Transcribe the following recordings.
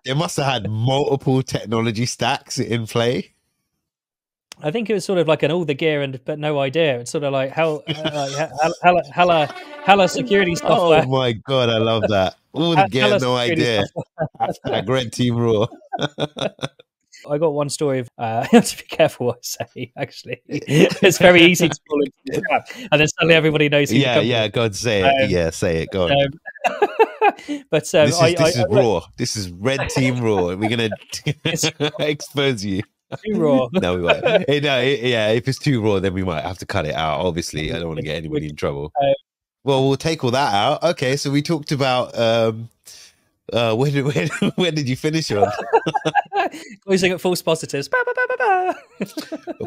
They must have had multiple technology stacks in play. I think it was sort of like all the gear but no idea. It's sort of like hella security software. Oh my god, I love that. All the gear, no idea. Hashtag RedTeam Raw. I got one story of I have to be careful what I say, actually. It's very easy to fall into the trap. And then suddenly everybody knows who yeah, go on, say it. Say it, go on. But this is raw. This is RedTeam Raw. We're gonna expose you. Too raw. No, we won't. If it's too raw, then we might have to cut it out. Obviously, I don't want to get anybody in trouble. Well, we'll take all that out. Okay, so we talked about when did you finish on? Closing at false positives.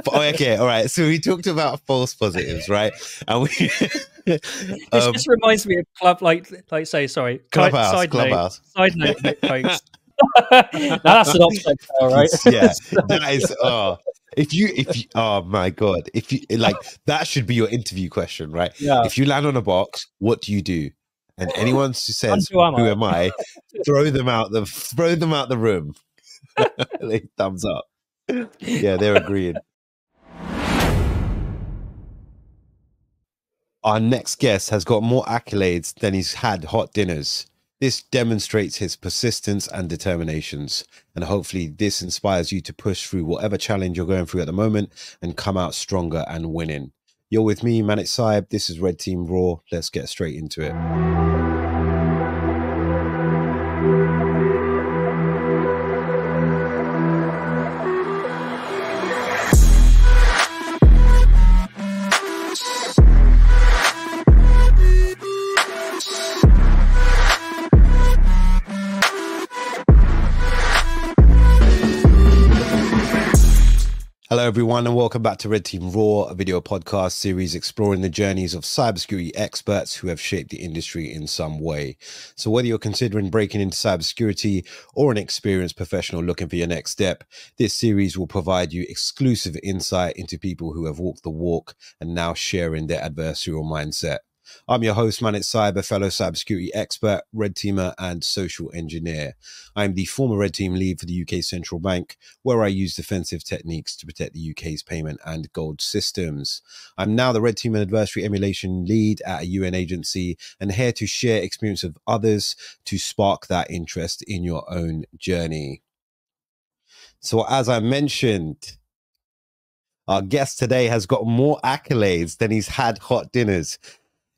Okay, all right. So we talked about false positives, right? And we this just reminds me of Clubhouse. Side note, folks. Now that's an offset, right? Yeah, that is. If you, oh my god, if you like, that should be your interview question, right? Yeah. If you land on a box, what do you do? And anyone who says, "Who am I?" throw them out the room. Thumbs up. Yeah, they're agreeing. Our next guest has got more accolades than he's had hot dinners. This demonstrates his persistence and determinations, and hopefully this inspires you to push through whatever challenge you're going through at the moment and come out stronger and winning. You're with me, Manit Sahib. This is RedTeam Raw. Let's get straight into it. Hello, everyone, and welcome back to RedTeam Raw, a video podcast series exploring the journeys of cybersecurity experts who have shaped the industry in some way. So whether you're considering breaking into cybersecurity or an experienced professional looking for your next step, this series will provide you exclusive insight into people who have walked the walk and now sharing their adversarial mindset. I'm your host, Manit Sahib, a fellow cybersecurity expert, red teamer, and social engineer. I'm the former Red Team lead for the UK Central Bank, where I use defensive techniques to protect the UK's payment and gold systems. I'm now the Red Team and Adversary Emulation lead at a UN agency and here to share experience of others to spark that interest in your own journey. So as I mentioned, our guest today has got more accolades than he's had hot dinners.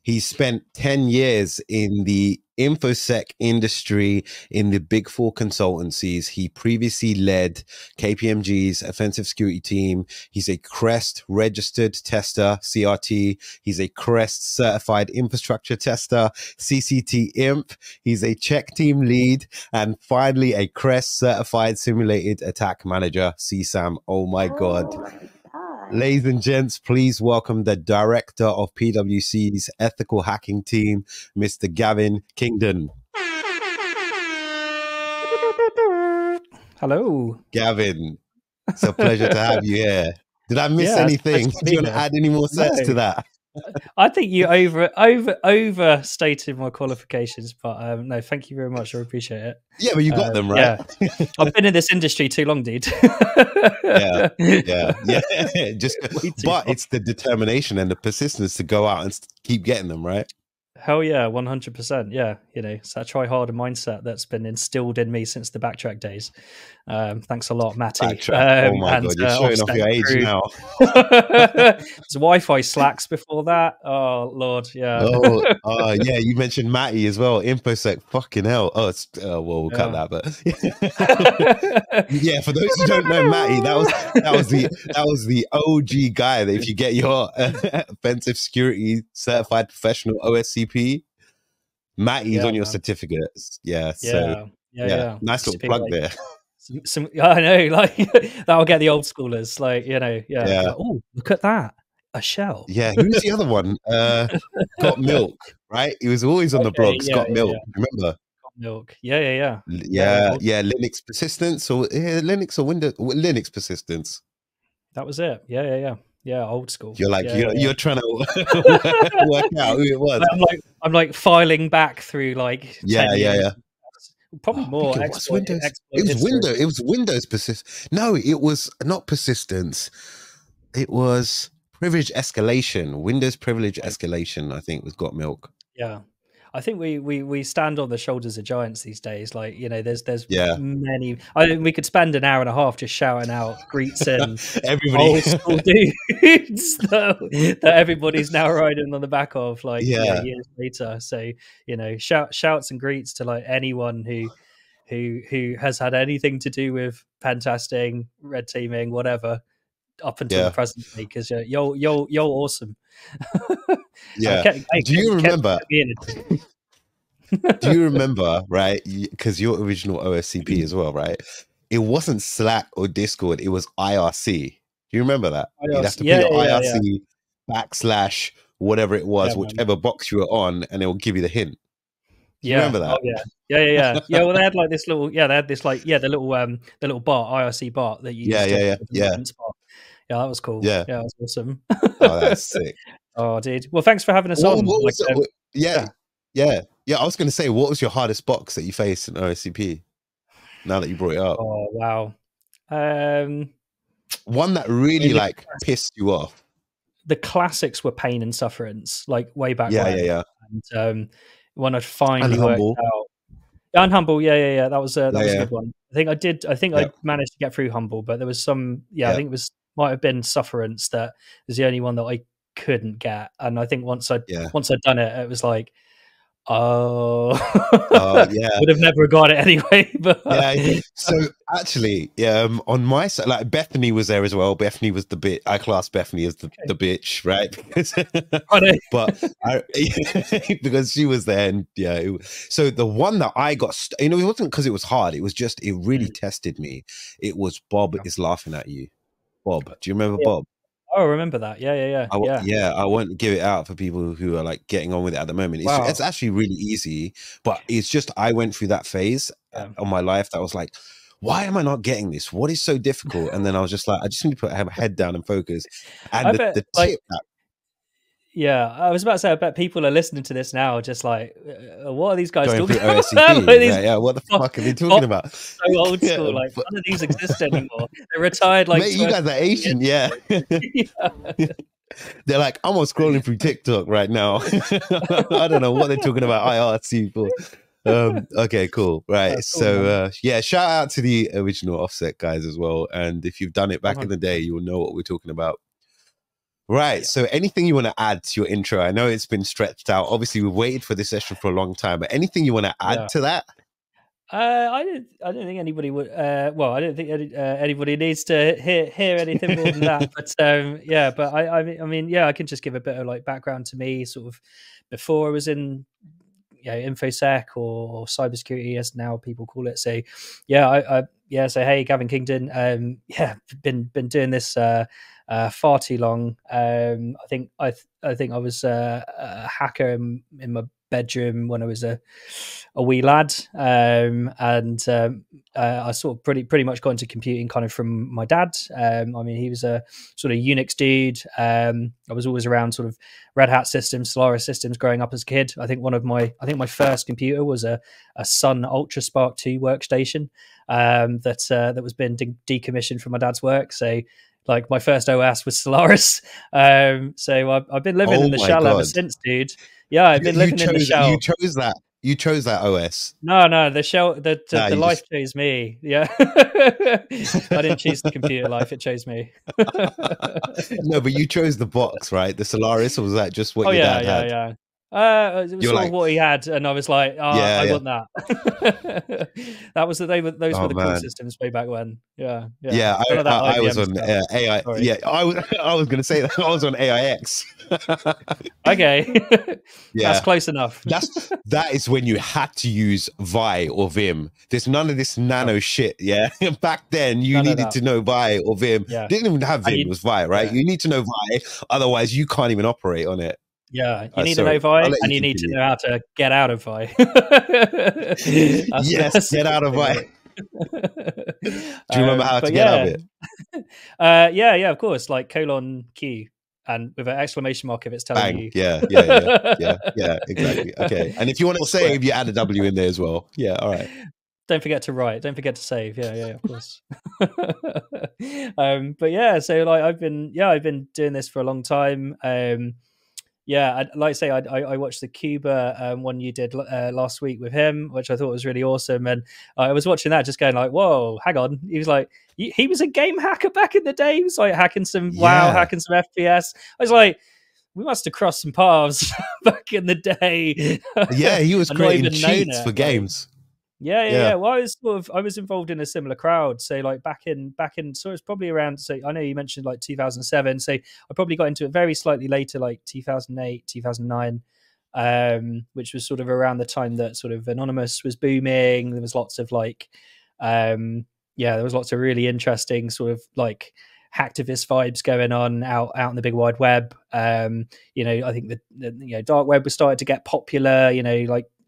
He spent 10 years in the InfoSec industry in the Big Four consultancies. He previously led KPMG's offensive security team. He's a CREST registered tester, CRT. He's a CREST certified infrastructure tester, CCT imp. He's a check team lead. And finally, a CREST certified simulated attack manager, CSAM. Oh my God. Ladies and gents, please welcome the director of PwC's ethical hacking team, Mr. Gavan Kingdon. Hello. Gavin, it's a pleasure to have you here. Did I miss anything? Do you want to add any more sets to that? I think you overstated my qualifications, but no, thank you very much. I appreciate it. Yeah, but you got them, right? Yeah. I've been in this industry too long, dude. yeah. But it's the determination and the persistence to go out and keep getting them, right? Hell yeah, 100%. Yeah, it's that try harder mindset that's been instilled in me since the Backtrack days. Thanks a lot, Matty. Oh my God, you're showing off your age now. There's Wi-Fi slacks before that. Oh Lord, yeah. Yeah. You mentioned Matty as well. InfoSec, fucking hell. We'll cut that. But yeah, for those who don't know Matty, that was the OG guy that if you get your offensive security certified professional OSCP, Matty's on your certificates. Yeah. Nice little plug there. I know, that'll get the old schoolers, Like, oh, look at that, a shell. Yeah, who's the other one? Got Milk, right? He was always on the blogs. Got Milk, remember? Got Milk, yeah. Linux persistence or Linux or Windows Linux persistence. That was it. Yeah, old school. You're like you're trying to work out who it was. I'm like filing back through Probably more What's exploit, Windows? exploit It was history. Windows. It was Windows persist. No, it was not persistence. It was privilege escalation. Windows privilege escalation, I think, was got milk. Yeah. I think we stand on the shoulders of giants these days. Like, you know, there's Yeah. many. I think we could spend an hour and a half just shouting out greets and Everybody. old school dudes that everybody's now riding on the back of, like, you know, Yeah. years later. So, you know, shouts and greets to like anyone who has had anything to do with pen testing, red teaming, whatever, up until the Yeah. present day, because you're awesome. Yeah. Do you remember? Do you remember, right? Because you're original OSCP as well, right? It wasn't Slack or Discord, it was IRC. Do you remember that? You'd have to put your IRC / whatever it was, whichever box you were on, and it will give you the hint. Do you remember that? Oh, yeah. Well, they had like this little, they had this like, the little bot, IRC bot that you used Yeah. Yeah, that was cool. Yeah, that was awesome. Oh, that's sick. Oh, dude. Well, thanks for having us on. What was I was going to say, what was your hardest box that you faced in OSCP? Now that you brought it up. Oh, wow. One that really like pissed you off. The classics were pain and sufferance, like way back when. Yeah. And when I finally worked out. Unhumble, yeah. That was a good one. I think I managed to get through Humble, but there was some. I think it might have been Sufferance that was the only one that I couldn't get. And I think once I'd done it, it was like, would have never got it anyway. But so actually, on my side, like Bethany was there as well. Bethany was the bitch. I class Bethany as the bitch, right? Because she was there, and so the one that I got, it wasn't because it was hard. It was just it really tested me. It was Bob is laughing at you. Bob, do you remember Bob? Oh, I remember that. Yeah. I won't give it out for people who are like getting on with it at the moment. It's actually really easy, but it's just I went through that phase of my life that was like, why am I not getting this? What is so difficult? And then I was just like, I just need to have a head down and focus. And the tip that. Yeah, I was about to say, I bet people are listening to this now, just like, what are these guys talking about? What the fuck are they talking about? So old school, like none of these exist anymore. They're retired. Like, mate, you guys are Asian, yeah. They're like, I'm scrolling through TikTok right now. I don't know what they're talking about IRC for. Okay, cool. Right. Cool, so shout out to the original Offset guys as well. And if you've done it back in the day, you'll know what we're talking about. Right. So anything you want to add to your intro? I know it's been stretched out. Obviously, we've waited for this session for a long time, but anything you want to add to that? I don't think anybody would. I don't think anybody needs to hear anything more than that. But but I mean, I can just give a bit of like background to me, sort of before I was in InfoSec or cybersecurity, as now people call it. So so hey, Gavan Kingdon. Been doing this far too long. I think I was a hacker in my bedroom when I was a wee lad, and I sort of pretty much got into computing kind of from my dad. I mean, he was a sort of Unix dude. I was always around sort of Red Hat systems, Solaris systems growing up as a kid. I think my first computer was a Sun Ultra Spark 2 workstation that was being decommissioned from my dad's work. So like my first OS was Solaris. So I've been living in the shell ever since, dude. Yeah, I've been living in the shell. You chose that OS. No, the shell, the life chose me. Yeah, I didn't choose the computer life; it chose me. No, but you chose the box, right? The Solaris, or was that just what your dad had? Yeah. It was sort of what he had, and I was like, I want that. Those were the cool systems way back when. Yeah. I was on AI. Sorry. Yeah, I was going to say that I was on AIX. Okay, that's close enough. That is when you had to use Vi or Vim. There's none of this nano shit. Yeah, back then you needed to know Vi or Vim. Yeah. Didn't even have Vim. It was Vi, right? Yeah. You need to know Vi, otherwise you can't even operate on it. Yeah, you need to know Vi, and you need to know how to get out of Vi. Yes, get out of Vi. Do you remember how to get out of it? Yeah, of course. Like :Q, and with an exclamation mark if it's telling you. Yeah, exactly. Okay, and if you want to save, you add a W in there as well. Yeah, all right. Don't forget to write. Don't forget to save. Yeah, of course. But yeah, so like I've been doing this for a long time. Like I say, I watched the Cuba one you did last week with him, which I thought was really awesome. And I was watching that, just going like, "Whoa, hang on!" He was like, he was a game hacker back in the day. He was like hacking some WoW, hacking some FPS. I was like, we must have crossed some paths back in the day. Yeah, he was creating cheats for games. Yeah. Well, I was involved in a similar crowd. So like back in, so it's probably around. So I know you mentioned like 2007. So I probably got into it very slightly later, like 2008, 2009, which was sort of around the time that sort of Anonymous was booming. There was lots of like, there was lots of really interesting sort of like hacktivist vibes going on out in the big wide web. I think the dark web was started to get popular.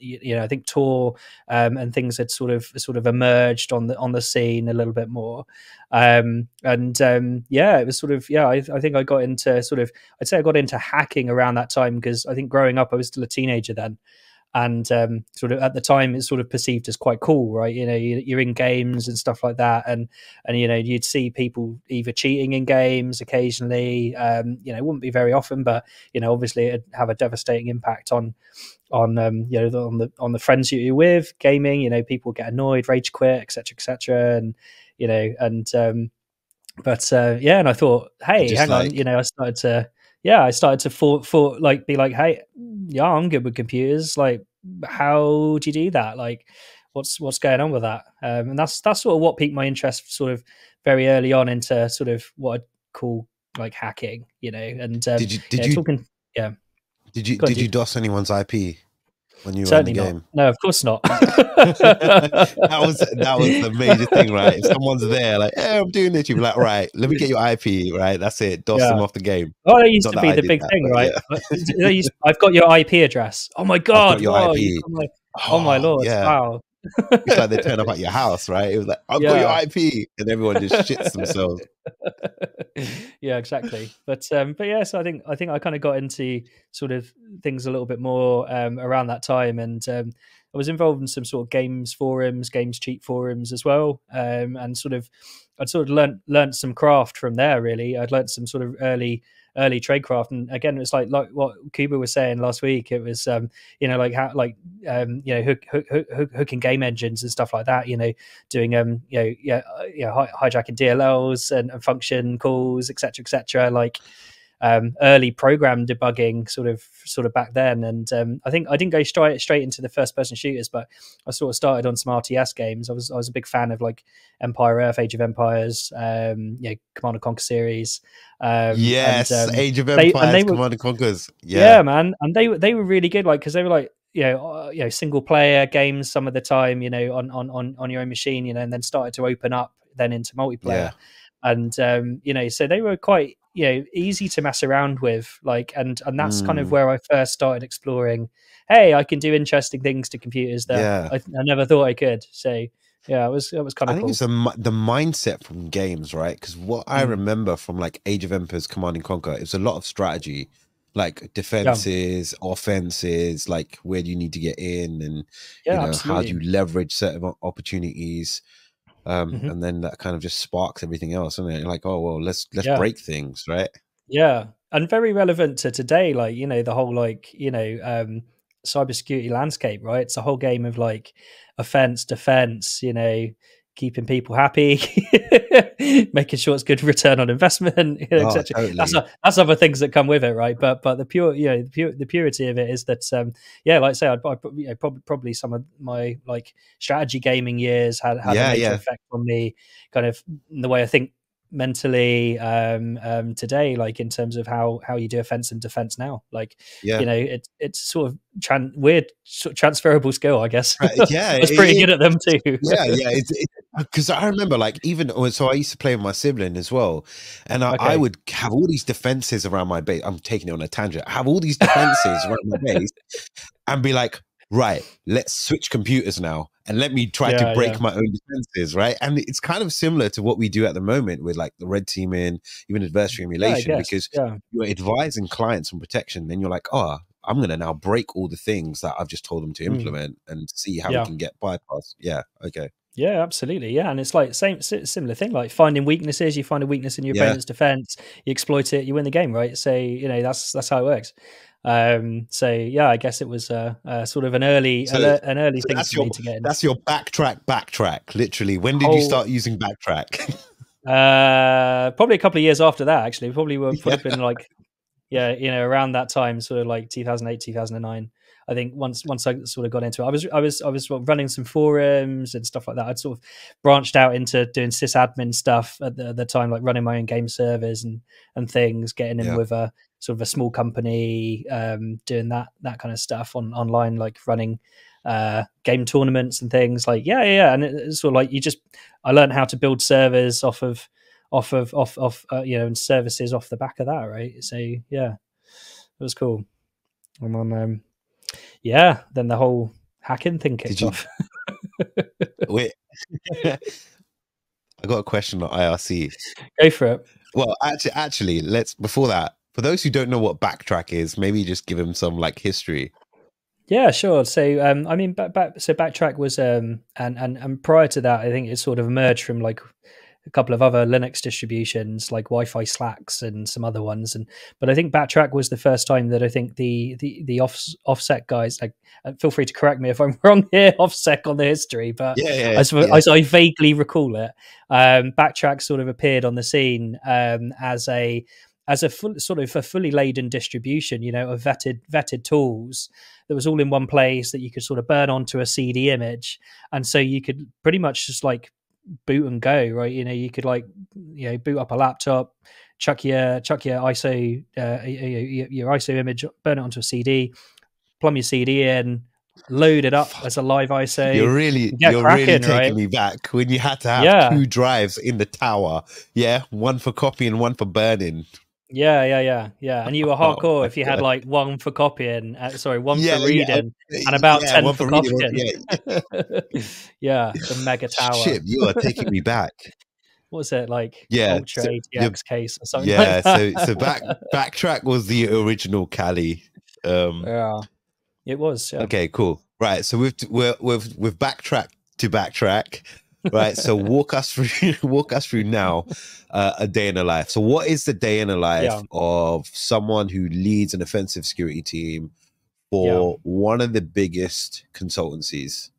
I think Tor and things had sort of emerged on the scene a little bit more. It was sort of I think I got into I'd say I got into hacking around that time, because I think growing up I was still a teenager then. And sort of at the time it's sort of perceived as quite cool, right? You're in games and stuff like that, and you'd see people either cheating in games occasionally. It wouldn't be very often, but obviously it'd have a devastating impact on the friends you're with gaming. People get annoyed, rage quit, etc., and and I thought, hey, hang on, I started to be like, hey, yeah, I'm good with computers. Like, how do you do that? Like, what's going on with that? And that's sort of what piqued my interest, sort of very early on, into sort of what I'd call like hacking. And did you DOS anyone's IP when you Certainly were in the game? No, of course not. that was the major thing, right? If someone's there, like, hey, I'm doing this, you'd be like, right, let me get your IP, right? That's it. DOS them off the game. Oh, that used to be the big thing, right? Yeah. I've got your IP address. Oh my god! I've got your IP. Oh my lord! Yeah. Wow. It's like they turn up at your house, right? It was like, I've got your IP, and everyone just shits themselves. Yeah, exactly. But yeah, so I think I kind of got into sort of things a little bit more around that time, and I was involved in some sort of games forums, games cheat forums as well, and I'd sort of learnt some craft from there. Really, I'd learnt some sort of early tradecraft, and again, it's like what Kuba was saying last week. It was hooking game engines and stuff like that. Doing hijacking DLLs and function calls, etc. Like early program debugging sort of back then. And I think I didn't go straight into the first person shooters, but I sort of started on some RTS games. I was a big fan of like Empire Earth, Age of Empires, Command and Conquer series. Yes, Age of Empires, Command and Conquers. Yeah, man, and they were really good, like, because they were like single player games some of the time, on your own machine, and then started to open up then into multiplayer. And so they were quite easy to mess around with, like, and that's kind of where I first started exploring, hey, I can do interesting things to computers that I never thought I could. So yeah, it was kind of cool. I think it's the mindset from games, right? Because what I remember from like Age of Empires, Command and Conquer, it was a lot of strategy, like defenses, offenses, like where do you need to get in, and how do you leverage certain opportunities. And then that kind of just sparks everything else, isn't it? Like, oh well, let's break things, right? Yeah, and very relevant to today, like the whole cybersecurity landscape, right? It's a whole game of like offense, defense, keeping people happy, making sure it's good return on investment, etc. Totally. That's other things that come with it, right? But the purity of it is that like I say, I probably some of my like strategy gaming years had a major effect on me, kind of the way I think mentally today, like in terms of how you do offense and defense now. Like it's sort of weird transferable skill, I guess. Yeah, I was pretty good at them too. Yeah, because I remember, like, even so I used to play with my sibling as well, and I would have all these defenses around my base. I'm taking it on a tangent. I have all these defenses around my base and be like, right, let's switch computers now and let me try to break my own defenses, right? And it's kind of similar to what we do at the moment with like the RedTeam and even Adversary Emulation, because you're advising clients on protection, then you're like, oh, I'm going to now break all the things that I've just told them to implement and see how we can get bypass. Yeah. Okay. Yeah, absolutely. Yeah, and it's like similar thing, like finding weaknesses. You find a weakness in your opponent's defense, you exploit it, you win the game, right? So that's how it works. So yeah, I guess it was sort of an early thing for me to get in. That's your backtrack. Literally, when did you start using backtrack? Probably a couple of years after that. Actually, probably would have been like around that time, sort of like 2008, 2009. I think once I sort of got into it, I was running some forums and stuff like that. I'd sort of branched out into doing sysadmin stuff at the time, like running my own game servers and things, getting in with a sort of a small company, doing that kind of stuff online, like running game tournaments and things. Like and it's sort of like I learned how to build servers off of and services off the back of that, right? So yeah, it was cool. And then then the whole hacking thing kicked off. Wait, I got a question on IRC. Go for it. Well, actually, before that, for those who don't know what backtrack is, maybe just give them some like history. Yeah, sure. So, I mean, backtrack was, and prior to that, I think it sort of emerged from like a couple of other Linux distributions like Wi-Fi Slacks and some other ones. But I think backtrack was the first time that I think the offset guys, like, feel free to correct me if I'm wrong here, offset on the history, but as I vaguely recall it, backtrack sort of appeared on the scene as a fully laden distribution, of vetted tools that was all in one place that you could sort of burn onto a CD image, and so you could pretty much just like boot and go, right? You could like boot up a laptop, chuck your ISO your ISO image, burn it onto a CD, plumb your CD in, load it up as a live ISO. You're really taking me back when you had to have two drives in the tower. Yeah, one for copy and one for burning. Yeah. And you were hardcore if you had like one for copying, one for reading, and about 10 for copying. The mega tower. Shit, you are taking me back. What was it like? Ultra ATX case or something. Like that. so backtrack was the original Kali. Yeah, it was. Yeah. Okay, cool. Right, so we've backtracked to backtrack. Right, so walk us through now a day in the life. So what is the day in the life of someone who leads an offensive security team for one of the biggest consultancies?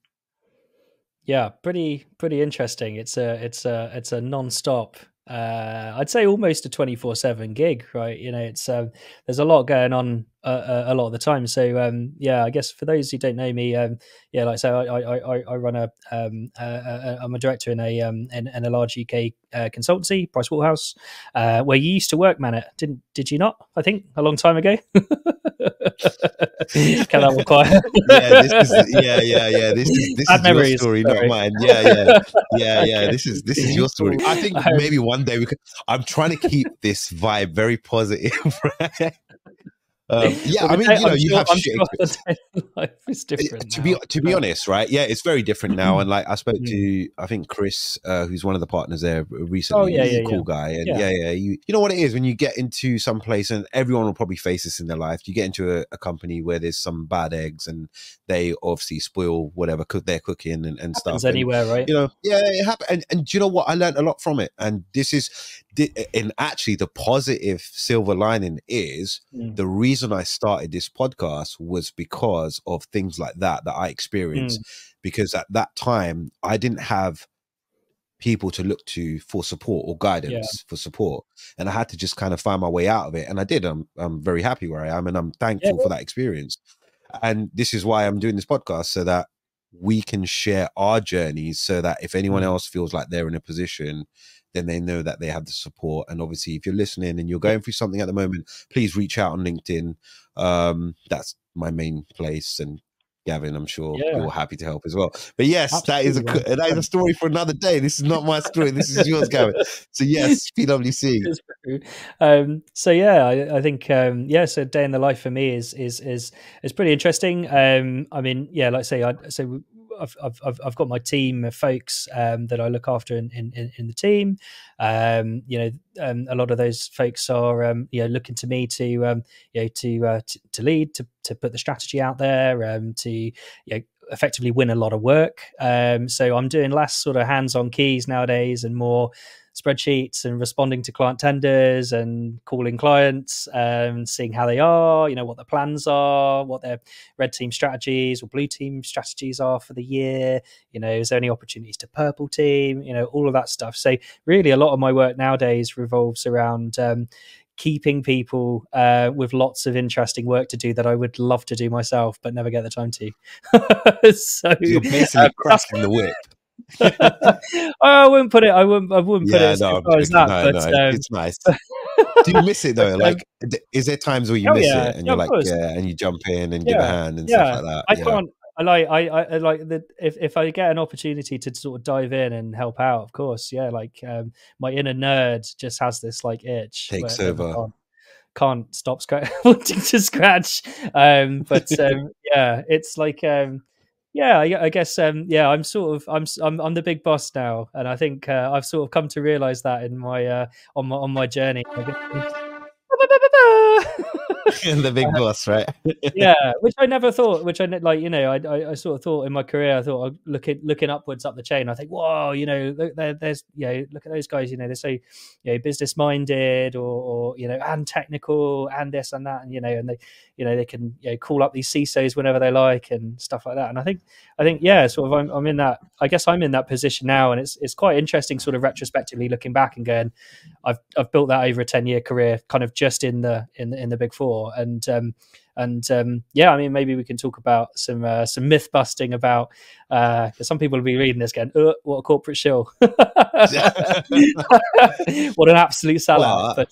Yeah, pretty interesting. It's a non-stop. I'd say almost a 24/7 gig, right? It's there's a lot going on a lot of the time. So I guess for those who don't know me, like I say, I run I'm a director in a large UK consultancy, PwC's, where you used to work, Manit. Did you not? I think a long time ago. Kept that one quiet. This is your story, not mine. Okay. This is your story. I think maybe one day I'm trying to keep this vibe very positive, right? I mean, you have shit. Life is different. To be honest, right? Yeah, it's very different now. And like I spoke to, I think Chris, who's one of the partners there recently. He's a cool guy. And you know what it is when you get into some place, and everyone will probably face this in their life. You get into a company where there's some bad eggs, and they obviously spoil whatever they're cooking and stuff. Anywhere, right? It happens. And do you know what? I learned a lot from it. And this is, and actually, the positive silver lining is the reason I started this podcast was because of things like that I experienced. Because at that time, I didn't have people to look to for support or guidance for support, and I had to just kind of find my way out of it. And I did. I'm very happy where I am, and I'm thankful for that experience. And this is why I'm doing this podcast, so that we can share our journeys, so that if anyone else feels like they're in a position, then they know that they have the support. And obviously, if you're listening and you're going through something at the moment, please reach out on LinkedIn. That's my main place. And Gavin, I'm sure you're happy to help as well. But yes, absolutely, that is a story for another day. This is not my story. This is yours, Gavin. So yes, PwC. So I think so day in the life for me is pretty interesting. I mean, like I say, I've got my team of folks that I look after in the team. A lot of those folks are looking to me to to lead, to put the strategy out there, to effectively win a lot of work. So I'm doing less sort of hands-on keys nowadays and more spreadsheets and responding to client tenders and calling clients and seeing how they are, what their plans are, what their red team strategies or blue team strategies are for the year. Is there any opportunities to purple team, all of that stuff. So really a lot of my work nowadays revolves around keeping people with lots of interesting work to do that I would love to do myself, but never get the time to. So you're basically cracking the whip. I wouldn't put it. I wouldn't put it as I'm far as joking. that. No, it's nice. Do you miss it though? Like, is there times where you miss it and you're like, and you jump in and give a hand and stuff like that? I can't. I like that. If I get an opportunity to sort of dive in and help out, of course, like my inner nerd just has this like itch takes over. Can't stop wanting to scratch. It's like I guess I'm sort of I'm the big boss now, and I think I've sort of come to realize that in my on my journey. The big boss, right? Which I never thought. Which I like, I sort of thought in my career. I thought looking upwards up the chain. I think, whoa, there's look at those guys. They're so business minded or and technical and this and that, and they can call up these CISOs whenever they like and stuff like that. And I think sort of I'm in that. I guess I'm in that position now, and it's quite interesting, sort of retrospectively looking back and going, I've built that over a 10-year career, kind of just in the Big Four, and I mean, maybe we can talk about some myth busting about because some people will be reading this going, what a corporate shill. What an absolute sellout. But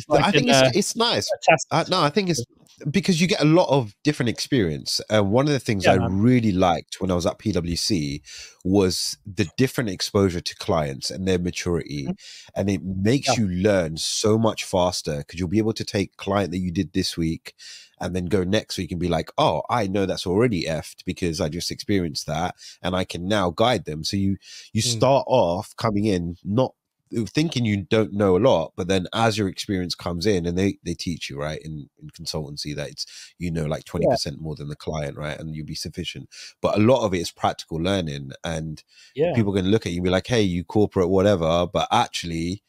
but I think it's nice. I think it's because you get a lot of different experience. One of the things I really liked when I was at PwC was the different exposure to clients and their maturity, and it makes you learn so much faster because you'll be able to take client that you did this week and then go next week and be like, oh, I know that's already effed because I just experienced that and I can now guide them. So you start off coming in not thinking you don't know a lot, but then as your experience comes in and they teach you, right, in consultancy, that it's like 20% more than the client, right, and you'll be sufficient. But a lot of it is practical learning, and people are going to look at you and be like, hey, you corporate whatever, but actually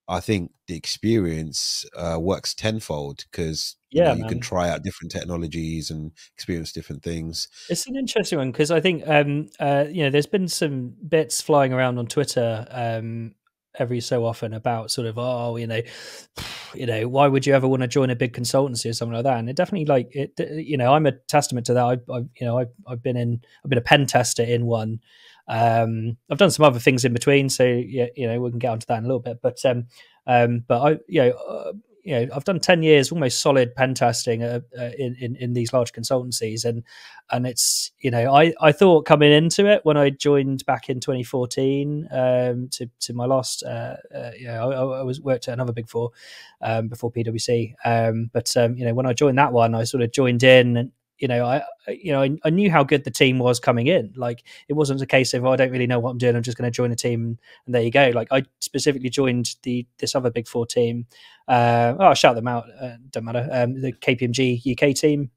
I think the experience works tenfold because you can try out different technologies and experience different things. It's an interesting one because I think there's been some bits flying around on Twitter every so often about sort of why would you ever want to join a big consultancy or something like that, and it definitely I'm a testament to that. I've been a pen tester in one. I've done some other things in between, so we can get onto that in a little bit, but I've done 10 years almost solid pen testing in these large consultancies, and it's I thought coming into it when I joined back in 2014 to my last I worked at another Big Four before PwC, but when I joined that one, I sort of joined in, and I knew how good the team was coming in. Like, it wasn't a case of, I don't really know what I'm doing, I'm just going to join a team and there you go. Like, I specifically joined this other Big Four team. I'll shout them out. Don't matter. The KPMG UK team.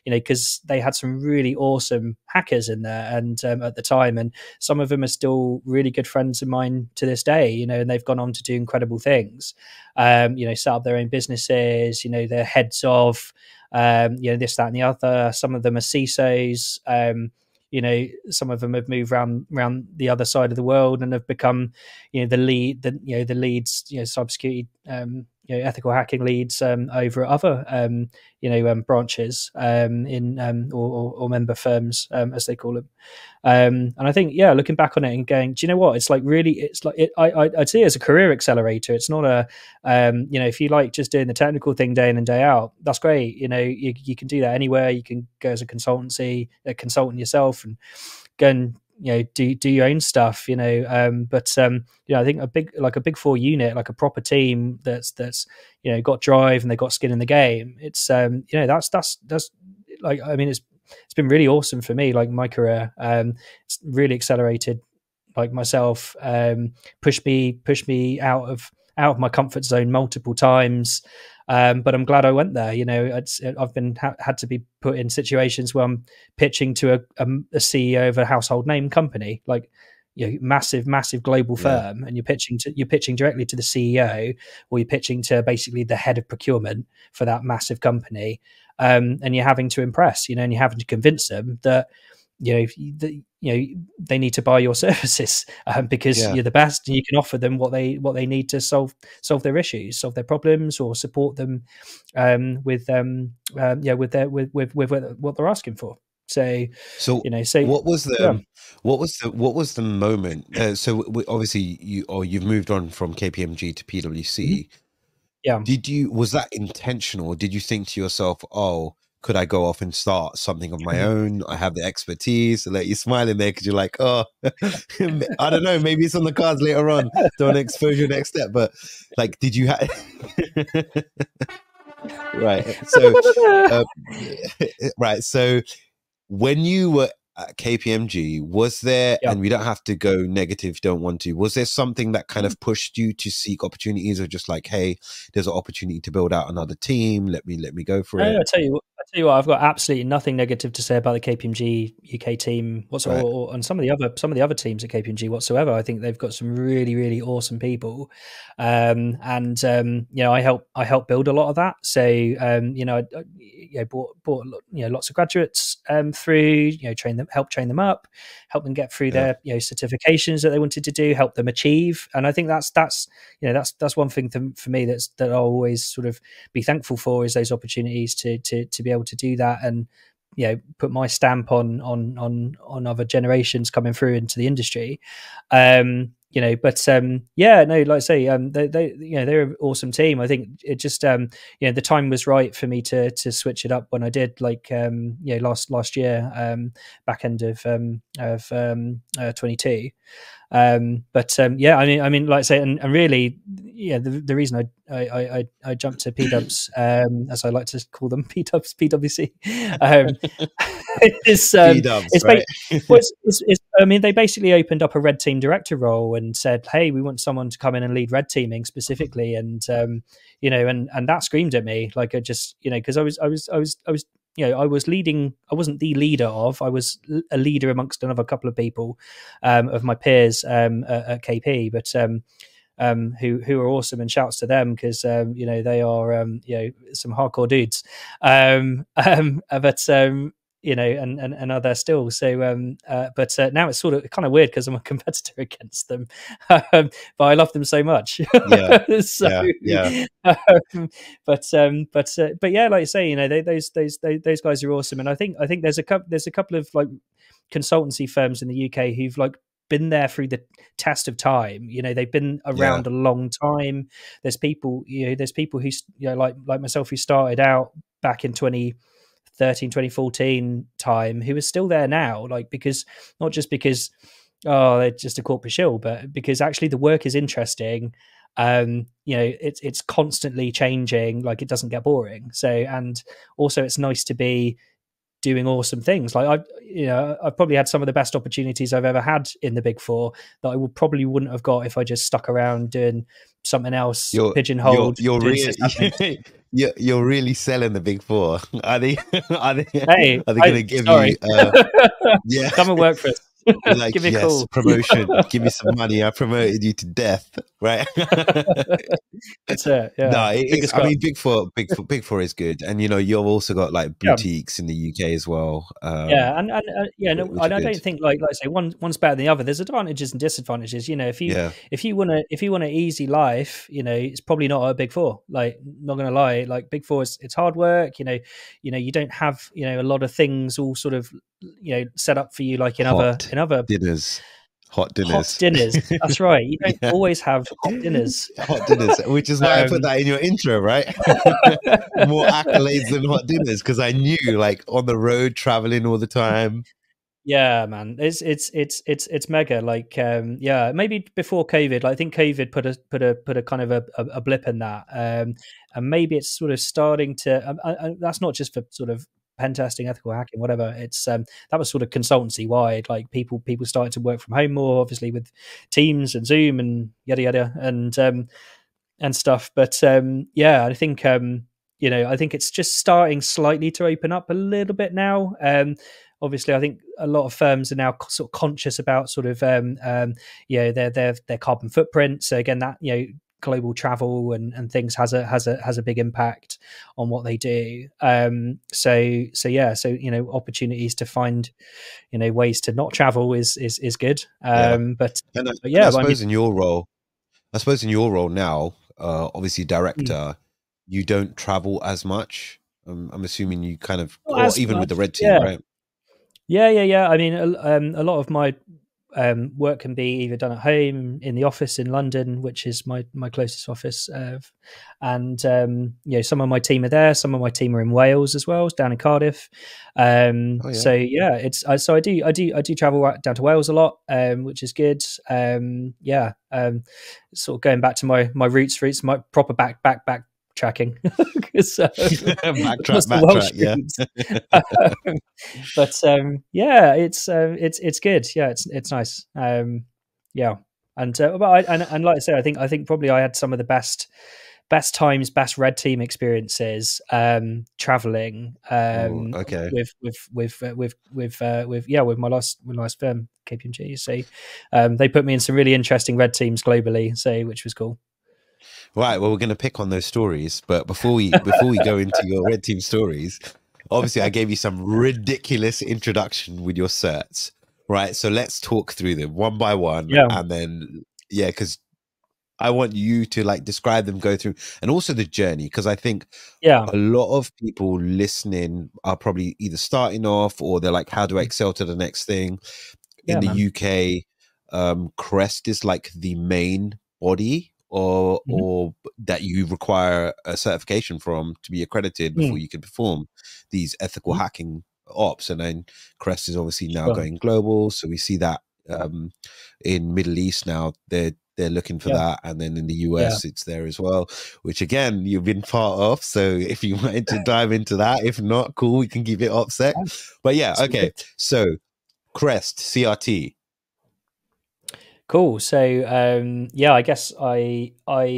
Because they had some really awesome hackers in there, and at the time, and some of them are still really good friends of mine to this day. And they've gone on to do incredible things. Set up their own businesses. They're heads of. This, that, and the other. Some of them are CISOs. Some of them have moved around the other side of the world and have become, the leads, cybersecurity, ethical hacking leads over other, branches or member firms, as they call them. And I think, looking back on it and going, do you know what? It's like I'd see it as a career accelerator. It's not a, if you like just doing the technical thing day in and day out, that's great. You can do that anywhere. You can go as a consultant yourself and go and, do your own stuff, but I think a Big Four unit, like a proper team that's got drive and they got skin in the game. It's that's like, I mean, it's been really awesome for me, like my career. It's really accelerated like myself, pushed me out of my comfort zone multiple times. But I'm glad I went there. You know, I've been had to be put in situations where I'm pitching to a CEO of a household name company, like, you know, massive global firm, and you're pitching directly to the CEO, or you're pitching to basically the head of procurement for that massive company, and you're having to impress, you know, and you're having to convince them that, you know, they need to buy your services, because you're the best, and you can offer them what they need to solve their issues, solve their problems, or support them with what they're asking for. So So you know, what was the moment? So obviously you've moved on from KPMG to PwC. yeah. Was that intentional? Did you think to yourself, oh, could I go off and start something of my own? I have the expertise. Let you smile in there because you're like, oh, I don't know, maybe it's on the cards later on. Don't want to expose your next step, but like, did you have? Right. So, right. So, when you were at KPMG, was there, Yeah. and we don't have to go negative if you don't want to, was there something that kind of pushed you to seek opportunities, or just like, hey, there's an opportunity to build out another team, let me go for it? I tell you what, I've got absolutely nothing negative to say about the KPMG UK team whatsoever, Right. and some of the other teams at KPMG whatsoever. I think they've got some really awesome people, and you know, I help build a lot of that. So you know, I brought you know, lots of graduates through, you know, help train them up, help them get through their, you know, certifications that they wanted to do, help them achieve. And I think that's you know, that's one thing for me that I'll always sort of be thankful for, is those opportunities to be able to do that, and, you know, put my stamp on other generations coming through into the industry. You know, but yeah, no, like I say, they you know, they're an awesome team. I think it just you know, the time was right for me to switch it up when I did, like, you know, last year, back end of 22. But yeah, I mean, like I say, and really, yeah, the reason I jumped to PWs, as I like to call them, PwC, is P-dubs, it's, right? I mean, they basically opened up a red team director role and said, hey, we want someone to come in and lead red teaming specifically, and you know, and that screamed at me. Like, I just, you know, because I was you know, I was leading. I wasn't the leader of. I was a leader amongst another couple of people, of my peers at KP, but who are awesome, and shouts to them, because you know, they are you know, some hardcore dudes. But you know, and are there still. So but now it's sort of kind of weird because I'm a competitor against them, but I love them so much. Yeah. So, Yeah. but yeah, like I say, you know, those guys are awesome, and I think there's a couple of like consultancy firms in the UK who've like been there through the test of time. You know, they've been around a long time. There's people, you know, who, you know, like myself, who started out back in 2013, 2014 time, who is still there now, like, because not just because, oh, they're just a corporate shill, but because actually the work is interesting. You know, it's constantly changing, like, it doesn't get boring. So, and also it's nice to be doing awesome things. Like, I've probably had some of the best opportunities I've ever had in the Big Four that I probably wouldn't have got if I just stuck around doing something else, pigeonholed. You're really you're really selling the Big Four. Are they Hey, are they going to give sorry. you yeah, Come and work for us. like, Give me a yes, call. promotion, give me some money, I promoted you to death, right? That's it. No, Yeah. it is. Fingers I crossed. mean, Big Four is good, and you know, you've also got like Yeah. boutiques in the UK as well, Yeah, and yeah, no, which and are I good. don't think, like I say, one's better than the other. There's advantages and disadvantages. You know, if you Yeah, if you want an easy life, you know, it's probably not a Big Four. Like, not gonna lie, like, Big Four is, it's hard work. You know, you don't have, you know, a lot of things all sort of, you know, set up for you, like in other hot dinners, hot hot dinners. dinners. That's right. You don't Yeah, always have hot dinners. hot dinners, which is why I put Um, that in your intro, right? More accolades than hot dinners, because I knew, like, on the road, traveling all the time. Yeah, man, it's mega. Like, yeah, maybe before COVID, like, I think COVID put a kind of a blip in that, and maybe it's sort of starting to. That's not just for sort of pen testing, ethical hacking, whatever. It's that was sort of consultancy wide. Like people started to work from home more, obviously with Teams and Zoom and yada yada and stuff. But yeah, I think I think it's just starting slightly to open up a little bit now. Obviously, I think a lot of firms are now sort of conscious about sort of their carbon footprint. So again, that global travel and things has a big impact on what they do. So opportunities to find ways to not travel is good. But I suppose in your role, now, obviously director, you don't travel as much. I'm assuming you kind of, or even with the red team, right? Yeah. I mean, a lot of my work can be either done at home, in the office in London, which is my closest office, and some of my team are there. Some of my team are in Wales as well, down in Cardiff. So yeah, I do travel down to Wales a lot, which is good. Sort of going back to my roots, my proper back tracking. Backtrack, yeah. But yeah, it's good. Yeah, it's nice. Yeah, and like I say, I think probably I had some of the best times, best red team experiences traveling with my last firm, KPMG. So they put me in some really interesting red teams globally, so which was cool. Right, well, we're going to pick on those stories, but before we go into your red team stories, obviously I gave you some ridiculous introduction with your certs, right? So let's talk through them one by one, and then because I want you to like describe them, go through, and also the journey, because I think a lot of people listening are probably either starting off or they're like, how do I excel to the next thing? In the UK, CREST is like the main body or that you require a certification from to be accredited before you can perform these ethical hacking ops. And then CREST is obviously now going global, so we see that in Middle East now they're looking for that, and then in the US it's there as well, which again you've been part of. So if you wanted to dive into that, if not, cool, we can keep it offset. But yeah, okay, so CREST, CRT. Cool. So I guess I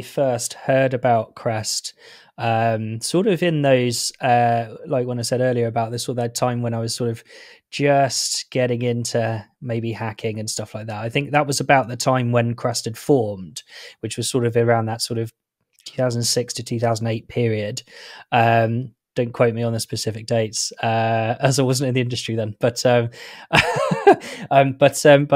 first heard about CREST sort of in those like when I said earlier about this, or that time when I was sort of just getting into maybe hacking and stuff like that. I think that was about the time when CREST had formed, which was sort of around that sort of 2006 to 2008 period. Don't quote me on the specific dates, as I wasn't in the industry then. But but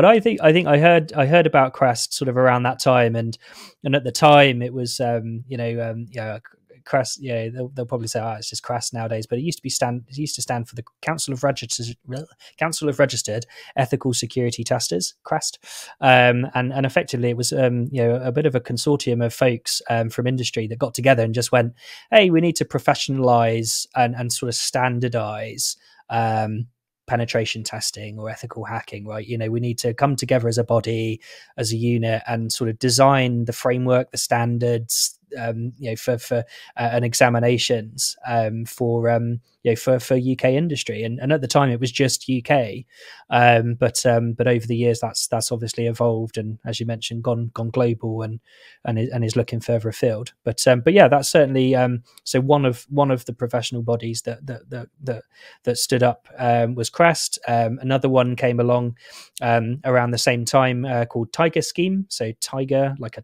I think I heard about CREST sort of around that time, and at the time it was CREST. Yeah, they'll probably say, it's just CREST nowadays, but it used to stand for the Council of Registered Ethical Security Testers, CREST, and effectively it was a bit of a consortium of folks from industry that got together and just went, hey, we need to professionalize and sort of standardize penetration testing or ethical hacking, right? We need to come together as a body, as a unit, and sort of design the framework, the standards, for and examinations for UK industry, and at the time it was just UK, but over the years that's obviously evolved, and as you mentioned, gone global and is looking further afield. But yeah, that's certainly so one of the professional bodies that stood up was CREST. Another one came along around the same time called Tiger Scheme. So Tiger, like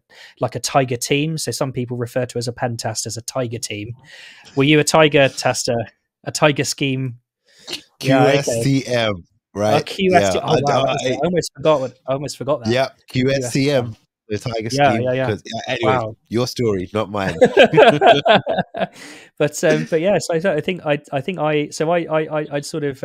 a Tiger team. So some people refer to as a pen test as a Tiger team. Were you a Tiger tester? A Tiger Scheme? QSCM, right? QSCM. Yeah. Oh wow! I almost forgot that. Yeah, QSCM. The Tiger Scheme. Yeah. Anyway, your story, not mine. but yeah, so I think I sort of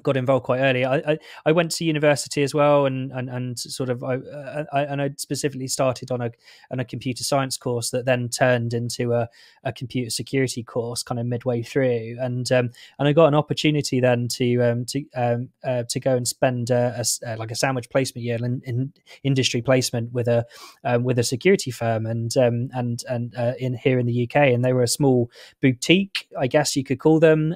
got involved quite early. I went to university as well, and sort of I specifically started on a computer science course that then turned into a computer security course kind of midway through, and I got an opportunity then to go and spend like a sandwich placement year in industry placement with a security firm, and in here in the UK, and they were a small boutique, I guess you could call them,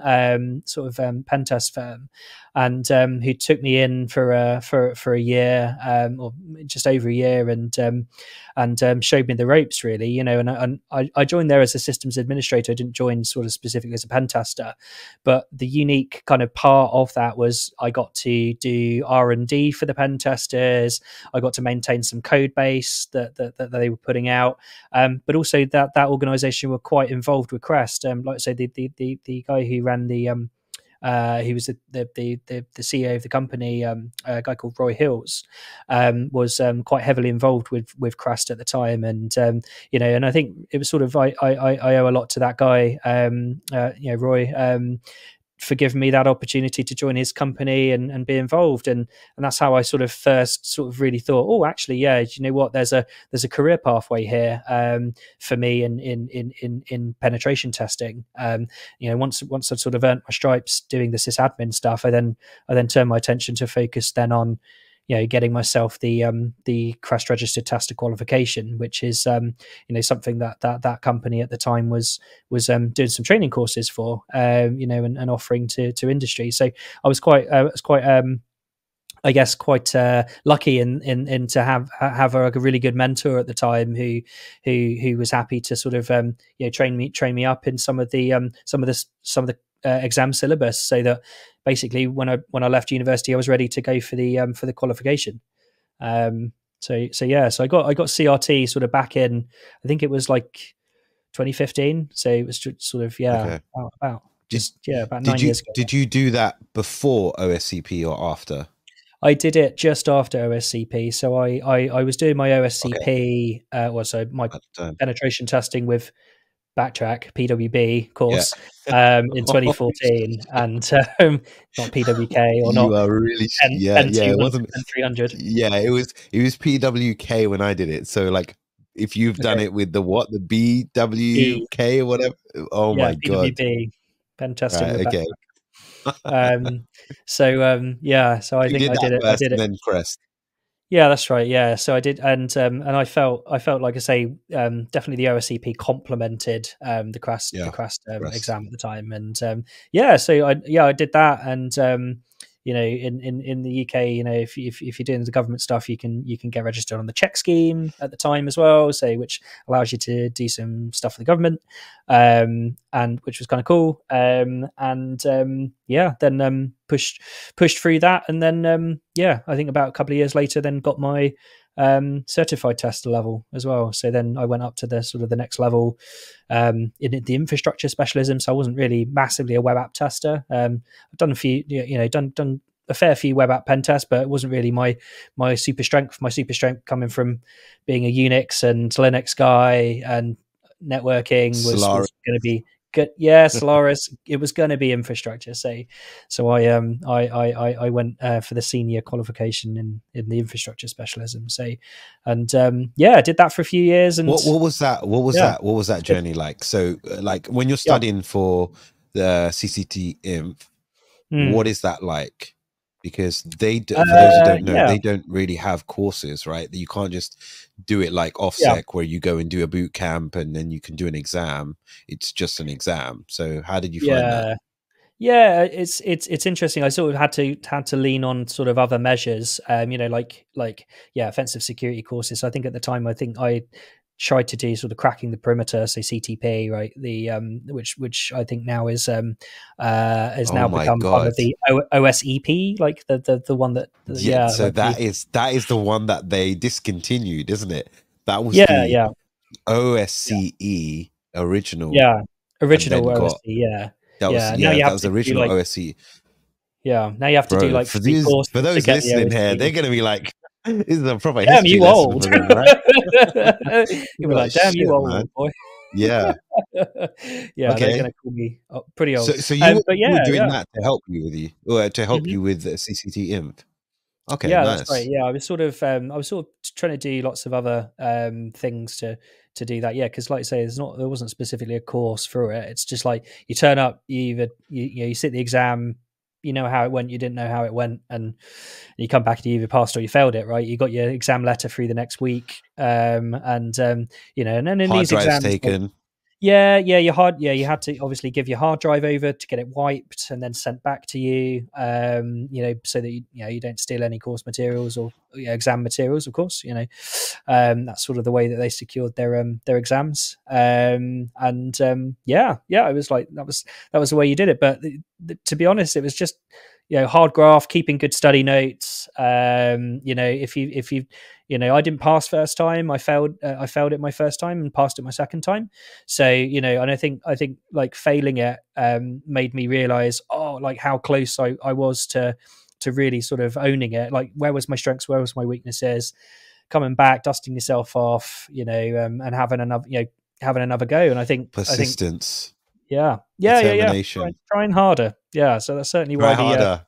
sort of pen test firm, and who took me in for a year, or just over a year, and showed me the ropes, really, you know. And I joined there as a systems administrator. I didn't join sort of specifically as a pen tester, but the unique kind of part of that was I got to do R&D for the pen testers. I got to maintain some code base that they were putting out, but also that organisation were quite involved with CREST. Like I say, the guy who ran he was the CEO of the company, a guy called Roy Hills, was quite heavily involved with CREST at the time, and you know, and I think it was sort of I owe a lot to that guy, you know, Roy, for giving me that opportunity to join his company and be involved, and that's how I sort of first sort of really thought, oh, actually, yeah, you know what, there's a career pathway here, for me in penetration testing. You know, once I sort of earned my stripes doing the sysadmin stuff, I then turned my attention to focus then on, you know, getting myself the CREST registered tester qualification, which is you know, something that company at the time was doing some training courses for, you know, and offering to industry. So I was quite I guess quite lucky in to have a really good mentor at the time who was happy to sort of you know, train me up in some of the exam syllabus, so that basically when I left university I was ready to go for the qualification. So I got CRT sort of back in, I think it was like 2015. So it was just sort of about 9 years ago. Did you do that before OSCP or after? I did it just after OSCP. So I was doing my OSCP, so my penetration testing with backtrack PWB course, in 2014, and not PWK or not. You are really it wasn't 300. Yeah, it was PWK when I did it. So like, if you've done it with the BWK or whatever, oh my god, PWB pen testing. Right, okay. So I think I did it. I did it. Then CREST. Yeah, that's right. Yeah, so I did, and I felt like I say, definitely the OSCP complemented the CREST exam at the time, and so I did that, and you know, in the UK, you know, if you're doing the government stuff, you can get registered on the check scheme at the time as well, so which allows you to do some stuff for the government, and which was kind of cool, then pushed through that, and then I think about a couple of years later, then got my certified tester level as well. So then I went up to the sort of the next level in the infrastructure specialism. So I wasn't really massively a web app tester. I've done a few, done a fair few web app pen tests, but it wasn't really my super strength. My super strength coming from being a Unix and Linux guy, and networking was going to be good. Yeah, Solaris. It was going to be infrastructure. So I went for the senior qualification in the infrastructure specialism. So, and I did that for a few years. And what was that? What was that journey like? So, like when you're studying for the CCT what is that like? Because for those who don't know, they don't really have courses, right? You can't just do it like OffSec where you go and do a boot camp and then you can do an exam. It's just an exam. So how did you find that? Yeah, it's interesting. I sort of had to lean on sort of other measures, offensive security courses. So I think at the time, I tried to do sort of cracking the perimeter, so CTP, right? The which I think now is now become part of the OSEP, like the one that So like that is the one that they discontinued, isn't it? That was the OSCE original. Original OSCE. That was original OSCE. Yeah, now you have to do like for those listening here, they're going to be like, "This is a proper history lesson old." for them, right? You'll be like, "Damn, you old, man. boy." Yeah. Yeah, they're Okay. going to call me pretty So, old. so you But were yeah, doing yeah. that to help you with or to help Mhm. you with CCT Imp. Okay, Yeah, that's right. nice. Yeah, I was sort of trying to do lots of other things to do that. Yeah, because like I say, there wasn't specifically a course for it. It's just like you turn up, you sit the exam, you know how it went, you didn't know how it went, and you come back and you either passed or you failed it. Right, you got your exam letter through the next week, and then in Hard these drives exams, like, taken. you had to obviously give your hard drive over to get it wiped and then sent back to you, so that you don't steal any course materials or exam materials, of course. That's sort of the way that they secured their exams. It was like that was the way you did it. But to be honest, it was just hard graft, keeping good study notes. If you I didn't pass first time. I failed it my first time and passed it my second time. So and I think like failing it made me realize like how close I was to really sort of owning it. Like, where was my strengths, where was my weaknesses, coming back, dusting yourself off, and having another go. And I think Persistence. yeah, Determination. trying harder. Yeah, so that's certainly Try why the harder.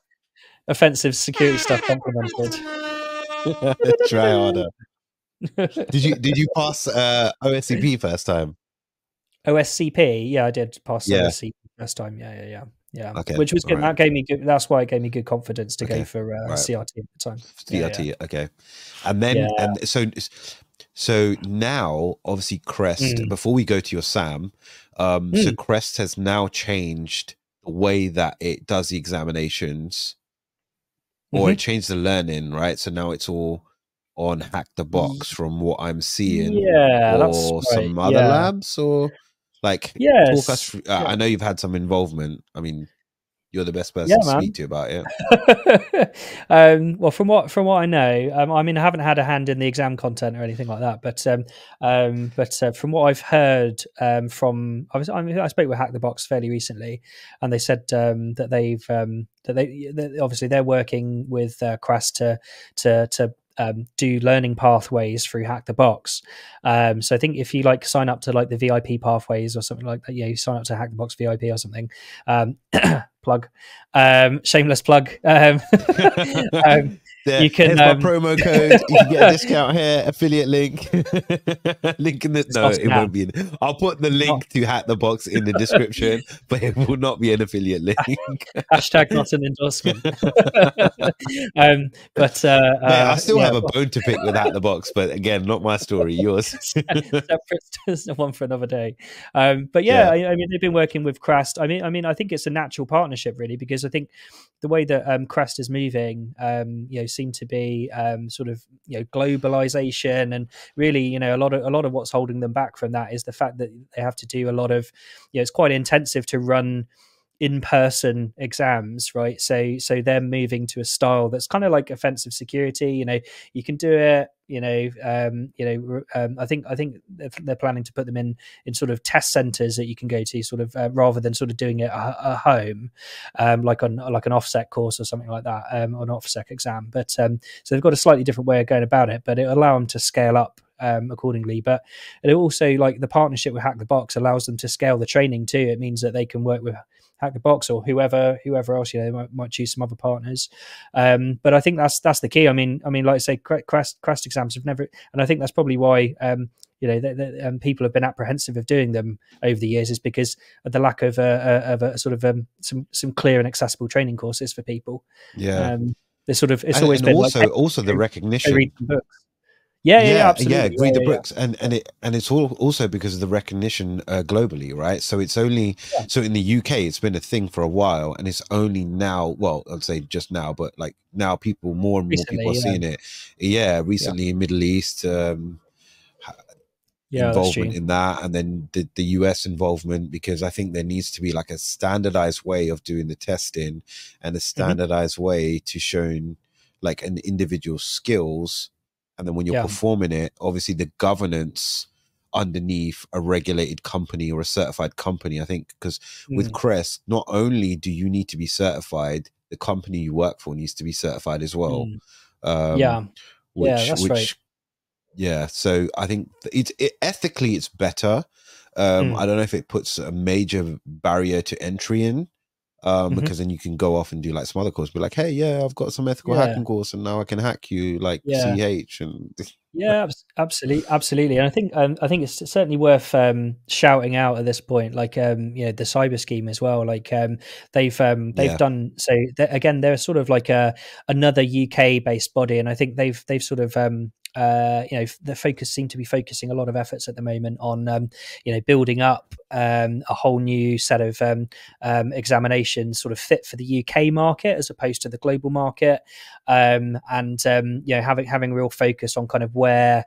offensive security stuff complemented. Try harder. Did you pass OSCP first time? OSCP, yeah, I did pass Yeah. OSCP first time. Yeah. Okay. Which was All good. right. That gave me good. That's why it gave me good confidence to go Okay. for Right. CRT at the time. Yeah, CRT. Okay. And then yeah, and so now obviously CREST. mm, Before we go to your SAM, so mm, CREST has now changed the way that it does the examinations, or it hmm changed the learning, right? So now it's all on Hack the Box from what I'm seeing, yeah. That's or right. some other Yeah. labs, or like talk us Yes. through. Yeah. I know you've had some involvement. I mean, you're the best Yeah, person to speak man. to about it. Well, from what I know, I mean, I haven't had a hand in the exam content or anything like that, but from what I've heard, I spoke with Hack the Box fairly recently, and they said that obviously they're working with CREST to do learning pathways through Hack the Box. So I think if you like sign up to like the VIP pathways or something like that, you sign up to Hack the Box VIP or something. Plug, shameless plug. Um, There, you can. here's my promo code. You can get a discount here. Affiliate link. Link in the It's no, not a it won't scam. be. I'll put the It's not link to Hack the Box in the description, but it will not be an affiliate link. hashtag not an endorsement. But Mate, I still yeah, have a bone to pick with Hack the Box, but again, not my story. Yours. separate one for another day. But yeah, Yeah. I mean, they've been working with CREST. I think it's a natural partnership, really, because I think the way that CREST is moving, seem to be sort of globalization, and really, a lot of what's holding them back from that is the fact that they have to do a lot of, it's quite intensive to run in-person exams, right? So they're moving to a style that's kind of like offensive security. You can do it. I think they're planning to put them in sort of test centers that you can go to, sort of rather than sort of doing it at home, like an offset course or something like that, or an offset exam. But so they've got a slightly different way of going about it, but it'll allow them to scale up accordingly. But it also, like, the partnership with Hack the Box allows them to scale the training too. It means that they can work with Hack the Box or whoever else. They might choose some other partners. But I think that's the key. I mean, like I say, CREST exams have never, and I think that's probably why people have been apprehensive of doing them over the years, is because of the lack of a sort of some clear and accessible training courses for people. Yeah. It's always And been like, also the go read recognition. some books. Yeah, Yeah, absolutely. read the Yeah. books, and it's all also because of the recognition globally, right? So it's only Yeah. so in the UK, it's been a thing for a while, and it's only now. Well, I'd say just now, but like now, more and more people are Recently, yeah. seeing it. Yeah, Yeah. recently in Middle East, Yeah, that's involvement true. in that, and then the US involvement, because I think there needs to be like a standardized way of doing the testing and a hmm standardized way to showing like an individual skills, and then when you're Yeah. performing it, obviously the governance underneath a regulated company or a certified company. I think because with Mm. CREST, not only do you need to be certified, the company you work for needs to be certified as well. Mm. um Yeah. Yeah, which that's right. yeah, so I think ethically it's better, I don't know if it puts a major barrier to entry in, because then you can go off and do like some other course, be like, hey, yeah, I've got some ethical Yeah. hacking course, and now I can hack you like Yeah. CH and Yeah, absolutely, absolutely, and I think it's certainly worth shouting out at this point, like the cyber scheme as well. Like they've yeah, done so. Again, they're sort of like another UK based body, and I think they've sort of the focus seem to be focusing a lot of efforts at the moment on building up a whole new set of examinations sort of fit for the UK market as opposed to the global market, and having real focus on kind of where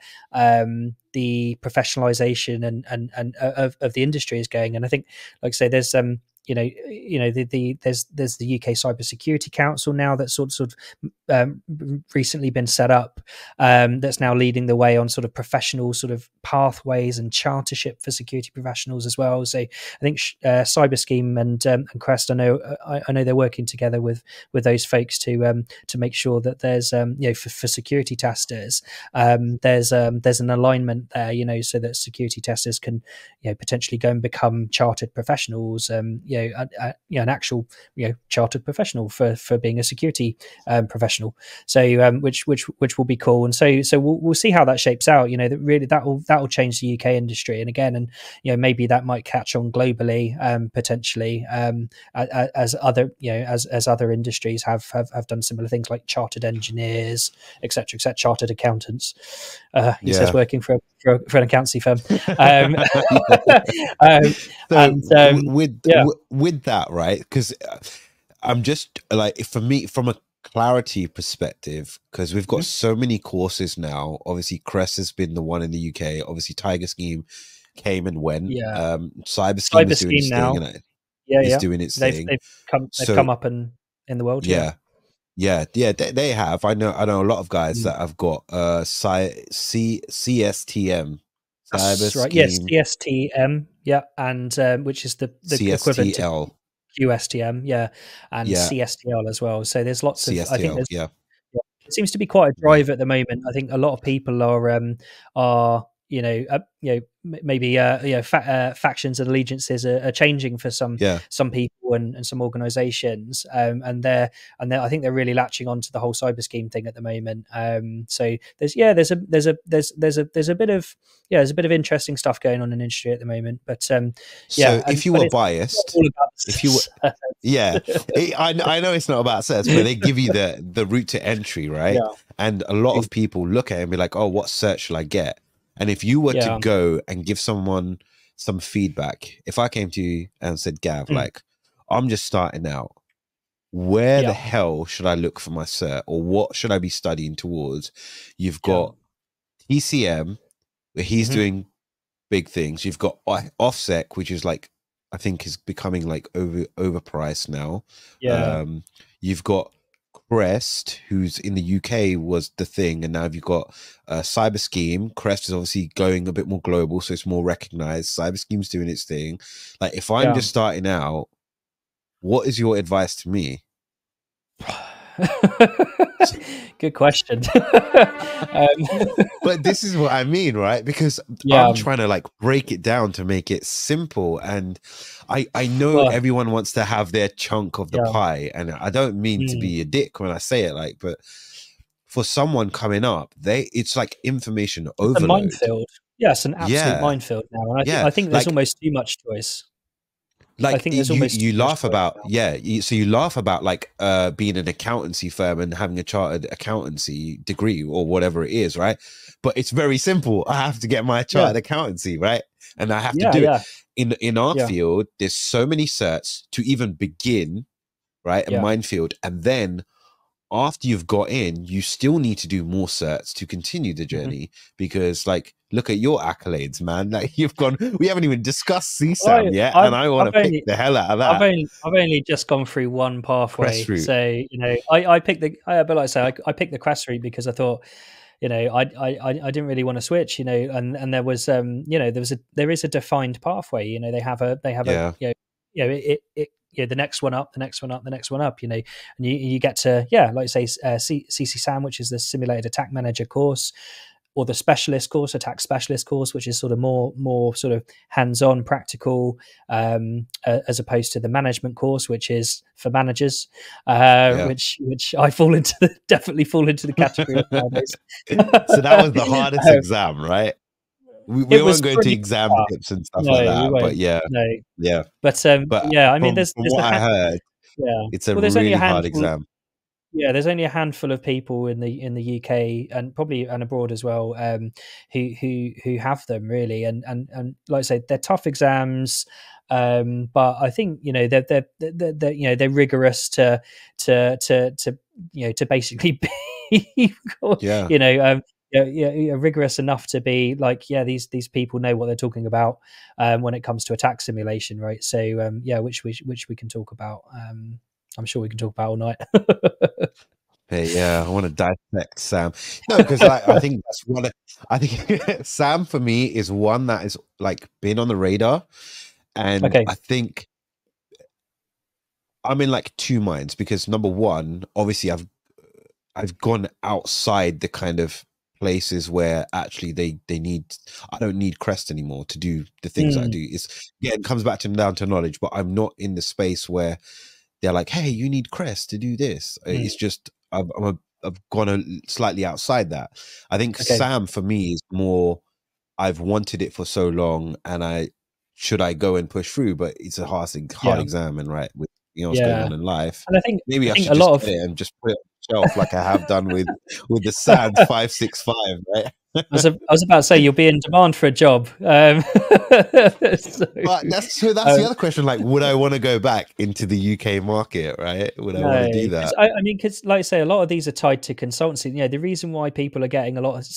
the professionalization and of the industry is going. And I think, like I say, there's there's the UK Cybersecurity Council now that's sort of recently been set up, that's now leading the way on sort of professional sort of pathways and chartership for security professionals as well. So I think Cyber Scheme and CREST, I know they're working together with those folks to make sure that there's for security testers, there's an alignment there, so that security testers can potentially go and become chartered professionals, an actual chartered professional for being a security professional. So which will be cool, and so we'll see how that shapes out. That really that will change the UK industry, and again, and maybe that might catch on globally, potentially, as other as other industries have done similar things like chartered engineers, etc., chartered accountants. He says working for an accountancy firm. With that, right? Because I'm just like, for me, from a clarity perspective, because we've got so many courses now. Obviously, CREST has been the one in the UK. Obviously, Tiger Scheme came and went. Cyber Scheme is doing its thing, and it's doing its thing. They've come up in the world. They have. I know a lot of guys that have got CSTM. That's right. Yes, CSTM. Yeah, and which is the equivalent to QSTM. And CSTL as well. So there's lots of. I think there's. Yeah, it seems to be quite a drive at the moment. I think a lot of people are maybe factions and allegiances are changing for some people and some organizations, and I think they're really latching on to the whole cyber scheme thing at the moment. So there's a bit of interesting stuff going on in the industry at the moment. But so if you were biased, I know it's not about certs, but they give you the route to entry, right? And a lot of people look at it and be like, oh, what cert should I get? And if you were to go and give someone some feedback, if I came to you and said, Gav, like, I'm just starting out, where the hell should I look for my cert, or what should I be studying towards? You've got TCM, where he's doing big things. You've got OffSec, which is like, I think is becoming like overpriced now. You've got CREST, who's in the UK was the thing, and now you've got Cyber Scheme. CREST is obviously going a bit more global, so it's more recognized. Cyber Scheme's doing its thing. Like, if I'm just starting out, what is your advice to me? Good question. But this is what I mean, right? Because I'm trying to like break it down to make it simple, and I know everyone wants to have their chunk of the pie, and I don't mean to be a dick when I say it, like, but for someone coming up, it's like information overload. A minefield. Yes, an absolute minefield now, and I think there's almost too much choice. Like, I think you laugh about so you laugh about like being an accountancy firm and having a chartered accountancy degree or whatever it is, right? But it's very simple. I have to get my chartered accountancy, right? And I have to do it. In our field, there's so many certs to even begin, right? A minefield. And then after you've got in, you still need to do more certs to continue the journey, because like, look at your accolades, man. Like, we haven't even discussed CSAM yet, and I want to pick the hell out of that. I've only just gone through one pathway. So, I picked but like I say, I picked the CREST route because I thought, I didn't really want to switch, and there was, there is a defined pathway, they have a the next one up, the next one up, the next one up, and you get to, like I say, CCSAM, which is the Simulated Attack Manager course. or the specialist course, a tax specialist course, which is sort of more sort of hands-on, practical, as opposed to the management course, which is for managers, which I definitely fall into the category of nowadays. So that was the hardest exam, right? We won't go into exam tips and stuff like that, but yeah. But But yeah, I mean, from there's what I heard, it's a really hard exam. Yeah, there's only a handful of people in the UK and probably abroad as well, who have them really, and like I say, they're tough exams, but I think they're rigorous to basically be rigorous enough to be like, these people know what they're talking about when it comes to a tax simulation, right? So which we can talk about. I'm sure we can talk about all night. Hey, yeah, I want to dissect Sam. No, because I think that's one. I think Sam for me is one that is like been on the radar, and I think I'm in like two minds because number one, obviously, I've gone outside the kind of places where actually they need. I don't need CREST anymore to do the things that I do. It comes back to down to knowledge, but I'm not in the space where they're like, hey, you need CREST to do this. It's just I've gone slightly outside that. I think Sam for me is more, I've wanted it for so long, and should I go and push through? But it's a hard exam, and right with what's going on in life, and I think maybe I should a lot get it and just put it on the shelf like I have done with the SAD 565, right? I was about to say you'll be in demand for a job. But that's the other question. Like, would I want to go back into the UK market? Right? Would I want to do that? I mean, because like I say, a lot of these are tied to consultancy. The reason why people are getting a lot of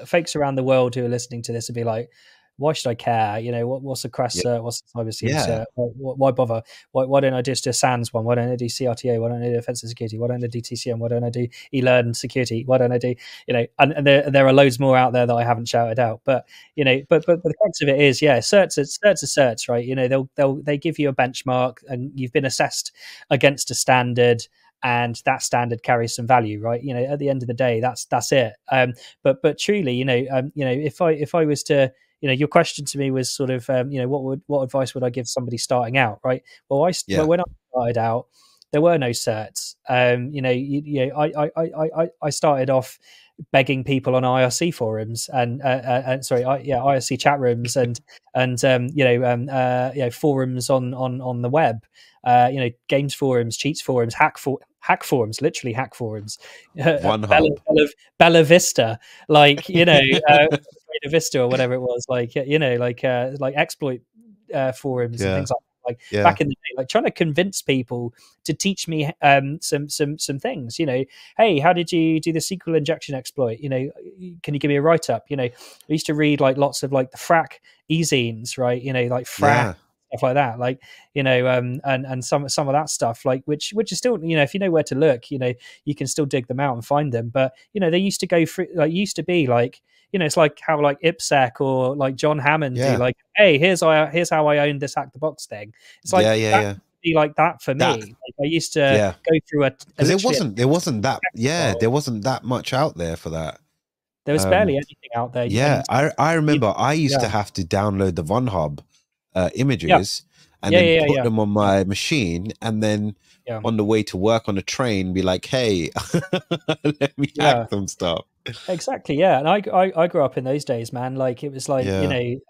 folks around the world who are listening to this would be like, why should I care? What's a CREST cert? What's a cyber cert? Why bother? Why don't I just do a SANS one? Why don't I do CRTA? Why don't I do offensive security? Why don't I do TCM? Why don't I do eLearn security? Why don't I do, and there are loads more out there that I haven't shouted out. But but the crux of it is, certs are certs, right? They give you a benchmark and you've been assessed against a standard, and that standard carries some value, right? At the end of the day, that's it. But truly, if I was to, your question to me was sort of, what advice would I give somebody starting out, right? Well, when I started out, there were no certs. I started off begging people on IRC forums and IRC chat rooms and forums on the web, games forums, cheats forums, hack forums, literally hack forums, Bella Vista, like Beta Vista or whatever it was, like exploit forums and things like back in the day, like trying to convince people to teach me some things. Hey, how did you do the SQL injection exploit? Can you give me a write up? I used to read like lots of like the frac e-zines, right? Like frac. Stuff like that, like and some of that stuff, like which is still, if you know where to look, you can still dig them out and find them. But they used to go through, like, used to be like, it's like how like IPSEC or like John Hammond do, like, hey, here's how I own this hack the box thing. It's like be like that for me. Like, I used to go through because there wasn't that much out there for that. There was barely anything out there. I remember I used to have to download the Von Hub images and then put them on my machine, and then on the way to work on the train be like, hey, let me hack some stuff. Exactly, and I grew up in those days, man. Like, it was like, it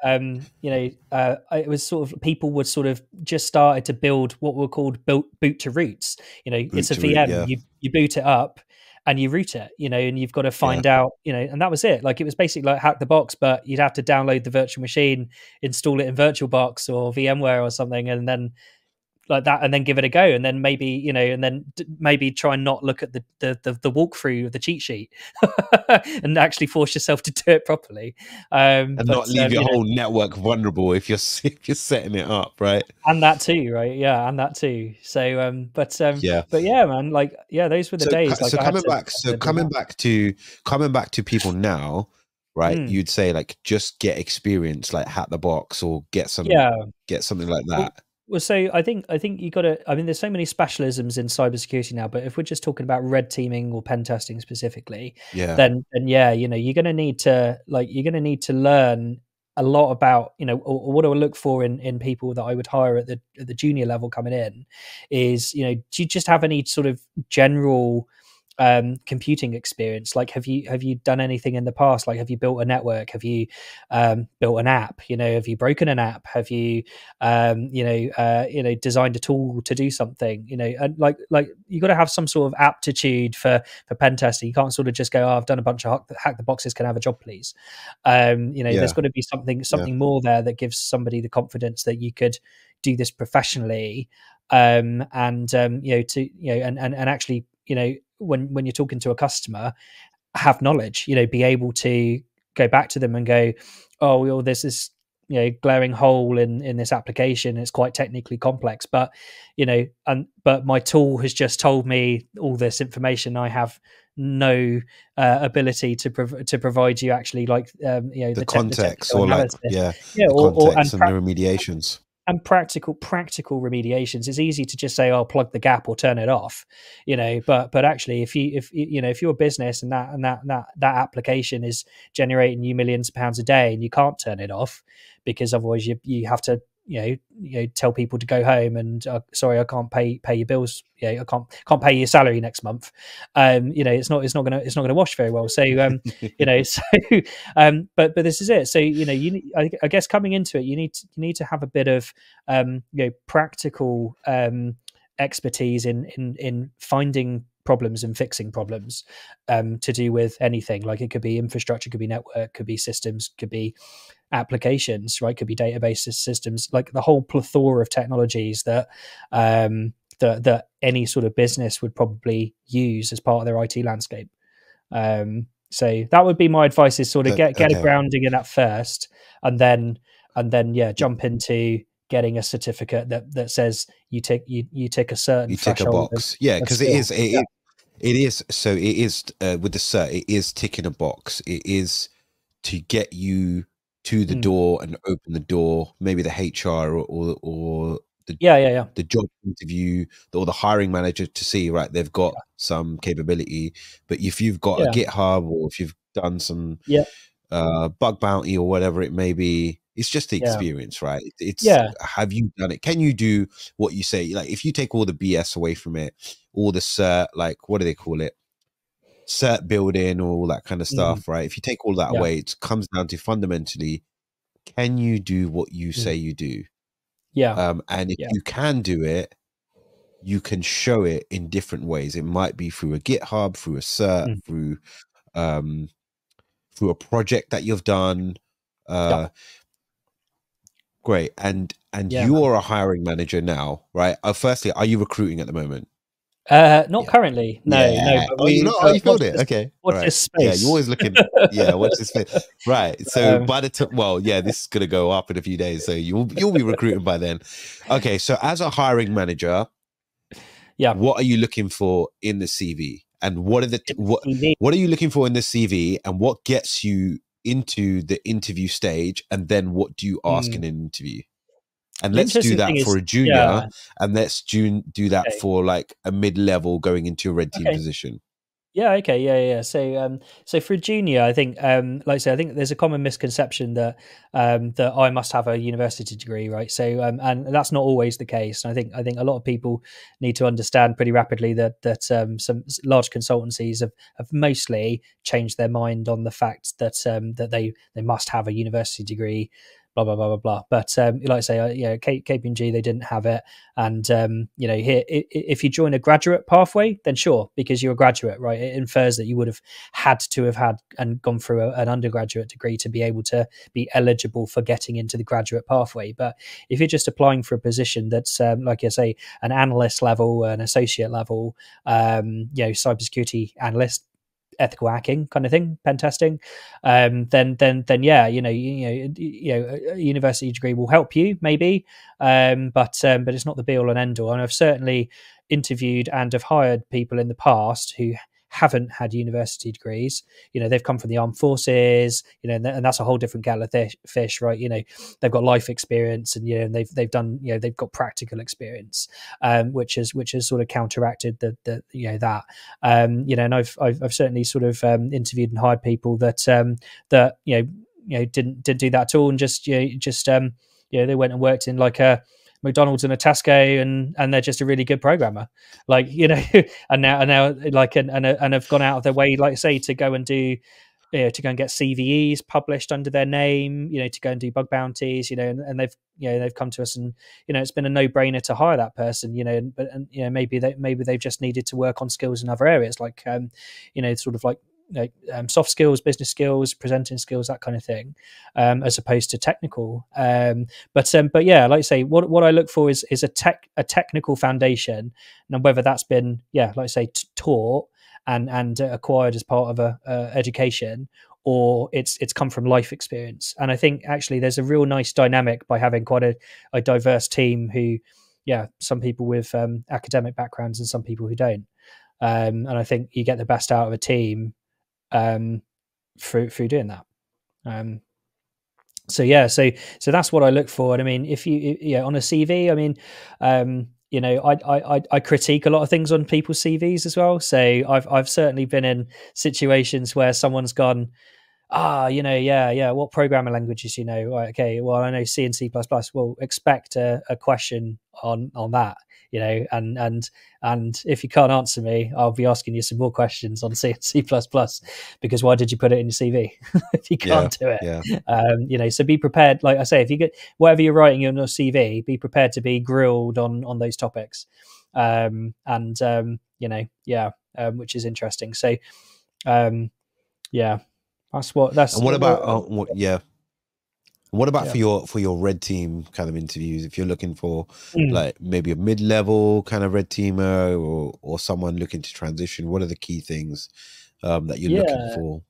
was sort of, people would sort of just started to build what were called boot to roots. It's a VM. You boot it up and you root it, and you've got to find out, and that was it. Like, it was basically like hack the box, but you'd have to download the virtual machine, install it in VirtualBox or VMware or something, and then like that, and then give it a go, and then maybe and then maybe try and not look at the walkthrough of the cheat sheet and actually force yourself to do it properly, and not leave your whole network vulnerable if you're setting it up, right? And that too, right? And that too. So but yeah, man, like, those were the days. Like, coming back to people now, right? You'd say like, just get experience, like hack the box or get something like that. Well, so I think you got to. I mean, there's so many specialisms in cybersecurity now, but if we're just talking about red teaming or pen testing specifically, Yeah. then yeah, you're going to need to learn a lot about or what I would look for in people that I would hire at the junior level coming in is do you just have any sort of general computing experience? Like, have you done anything in the past? Like, have you built a network? Have you built an app? Have you broken an app? Have you designed a tool to do something? And like you got to have some sort of aptitude for pen testing. You can't sort of just go, oh, I've done a bunch of hack the boxes, can I have a job please? There's Yeah. got to be something more there that gives somebody the confidence that you could do this professionally, and actually when you're talking to a customer, have knowledge, be able to go back to them and go, oh, well, there's this glaring hole in this application, it's quite technically complex, but but my tool has just told me all this information. I have no ability to provide you actually The the context, technical or like, analysis. yeah, Yeah, the or context and the remediations. and practical remediations. It's easy to just say, "I'll plug the gap or turn it off," But actually, if you're a business and that application is generating you millions of pounds a day and you can't turn it off because otherwise you have to tell people to go home and sorry, I can't pay your bills. I can't pay your salary next month. It's not gonna wash very well. So but this is it. So I guess coming into it, you need to have a bit of practical expertise in finding problems and fixing problems, to do with anything. Like, it could be infrastructure, could be network, could be systems, could be applications, right? Could be database systems, like the whole plethora of technologies that that any sort of business would probably use as part of their IT landscape. So that would be my advice: is sort of get a grounding in that first, and then jump into getting a certificate that says you tick a certain tick a box. Because it is so it is with the cert, it is ticking a box. It is to get you to the door and open the door, maybe the HR or the job interview or the hiring manager to see, right, they've got some capability. But if you've got a GitHub, or if you've done some bug bounty or whatever it may be, it's just the experience, right? It's have you done it? Can you do what you say? Like, if you take all the BS away from it, all the cert, like, what do they call it? Cert building, all that kind of stuff, right? If you take all that away, it comes down to fundamentally, can you do what you say you do? And if you can do it, you can show it in different ways. It might be through a GitHub, through a cert, through a project that you've done. Great. And you're a hiring manager now, right? Firstly, are you recruiting at the moment? Not currently. No. But you filled it. Okay. Watch this space. Yeah, you're always looking. Watch this space. Right. So by the time, this is gonna go up in a few days, so you'll be recruiting by then. Okay. So as a hiring manager, what are you looking for in the CV? And what are you looking for in the CV? And what gets you into the interview stage? And then what do you ask in an interview? And let's do that for a junior, and let's do that for like a mid-level going into a red team position. So for a junior, I think, like I say, I think there's a common misconception that that I must have a university degree, right? So and that's not always the case. And I think a lot of people need to understand pretty rapidly that some large consultancies have mostly changed their mind on the fact that that they must have a university degree. Blah blah blah blah blah. But like I say, KPMG, they didn't have it, and here, if you join a graduate pathway, then sure, because you're a graduate, right? It infers that you would have had and gone through an undergraduate degree to be able to be eligible for getting into the graduate pathway. But if you're just applying for a position that's like I say, an analyst level, an associate level, cybersecurity analyst, ethical hacking kind of thing, pen testing, then a university degree will help you maybe, but it's not the be all and end all. And I've certainly interviewed and have hired people in the past who haven't had university degrees. They've come from the armed forces, and that's a whole different kettle of fish, right? They've got life experience, and they've done, they've got practical experience, which has sort of counteracted that. And I've certainly sort of interviewed and hired people that didn't do that at all, and just they went and worked in like a McDonald's and a Tesco, and they're just a really good programmer, and now like and have gone out of their way, like say, to go and do, to go and get CVEs published under their name, to go and do bug bounties, and they've come to us, and it's been a no-brainer to hire that person, but maybe they've just needed to work on skills in other areas, like sort of like soft skills, business skills, presenting skills, that kind of thing, as opposed to technical. But yeah, like I say, what I look for is a technical foundation, and whether that's been like I say taught and acquired as part of a education, or it's come from life experience. And I think actually there's a real nice dynamic by having quite a diverse team who, some people with academic backgrounds and some people who don't. And I think you get the best out of a team through doing that. So that's what I look for. And I mean, if you on a CV, I mean, I critique a lot of things on people's CVs as well. So I've certainly been in situations where someone's gone, what programming languages Right, okay, well, I know C and C++. Well, expect a question on that, and if you can't answer me, I'll be asking you some more questions on C and C++, because why did you put it in your CV if you can't do it? So be prepared. Like I say, if you get whatever you're writing on your CV, be prepared to be grilled on those topics, which is interesting. So, that's. And what about what about for your red team kind of interviews? If you're looking for like maybe a mid-level kind of red teamer, or someone looking to transition, what are the key things that you're looking for?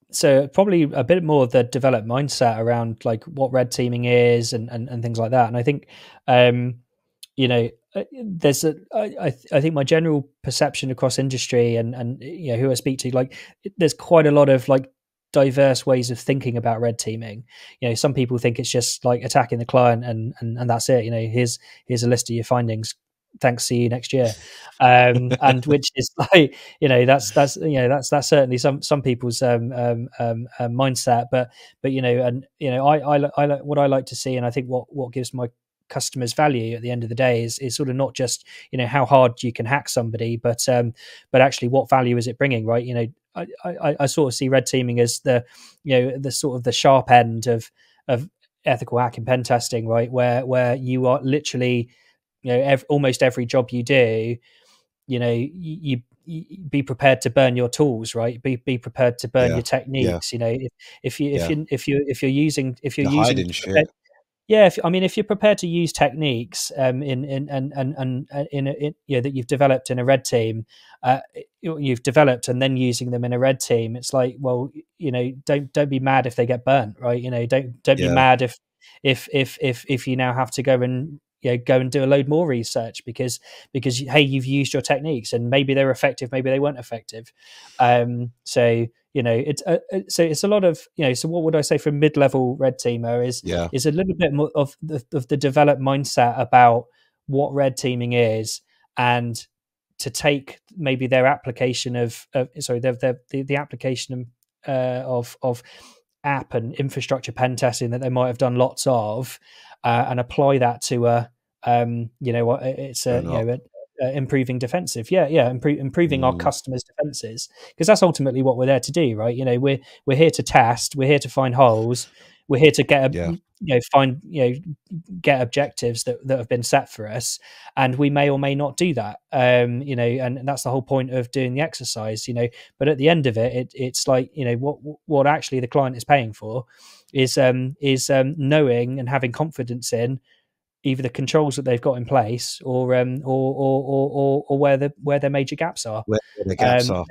So probably a bit more of the developed mindset around like what red teaming is and things like that. And I think there's I think my general perception across industry and who I speak to, like there's quite a lot of like diverse ways of thinking about red teaming. Some people think it's just like attacking the client and that's it. Here's a list of your findings, thanks, see you next year. And which is like, that's certainly some people's mindset, but I what I like to see, and I think what gives my customers value at the end of the day is sort of not just how hard you can hack somebody, but actually what value is it bringing, right? I sort of see red teaming as the sort of the sharp end of ethical hacking pen testing, right, where you are literally almost every job you do, you be prepared to burn your tools, right? Be prepared to burn your techniques. If you're using if you're prepared to use techniques that you've developed in a red team, you've developed and then using them in a red team, it's like, well, don't be mad if they get burnt, right? Don't be mad if you now have to go and do a load more research because hey, you've used your techniques and maybe they were effective, maybe they weren't effective. It's a lot of so what would I say for mid-level red teamer is a little bit more of the developed mindset about what red teaming is, and to take maybe their application the application of app and infrastructure pen testing that they might have done lots of, and apply that to improving defensive, improving our customers' defenses, because that's ultimately what we're there to do, right? We're here to test, we're here to find holes, we're here to get get objectives that have been set for us, and we may or may not do that, and that's the whole point of doing the exercise, but at the end of it, it's like what actually the client is paying for is knowing and having confidence in either the controls that they've got in place or where their major gaps are. Where the gaps are.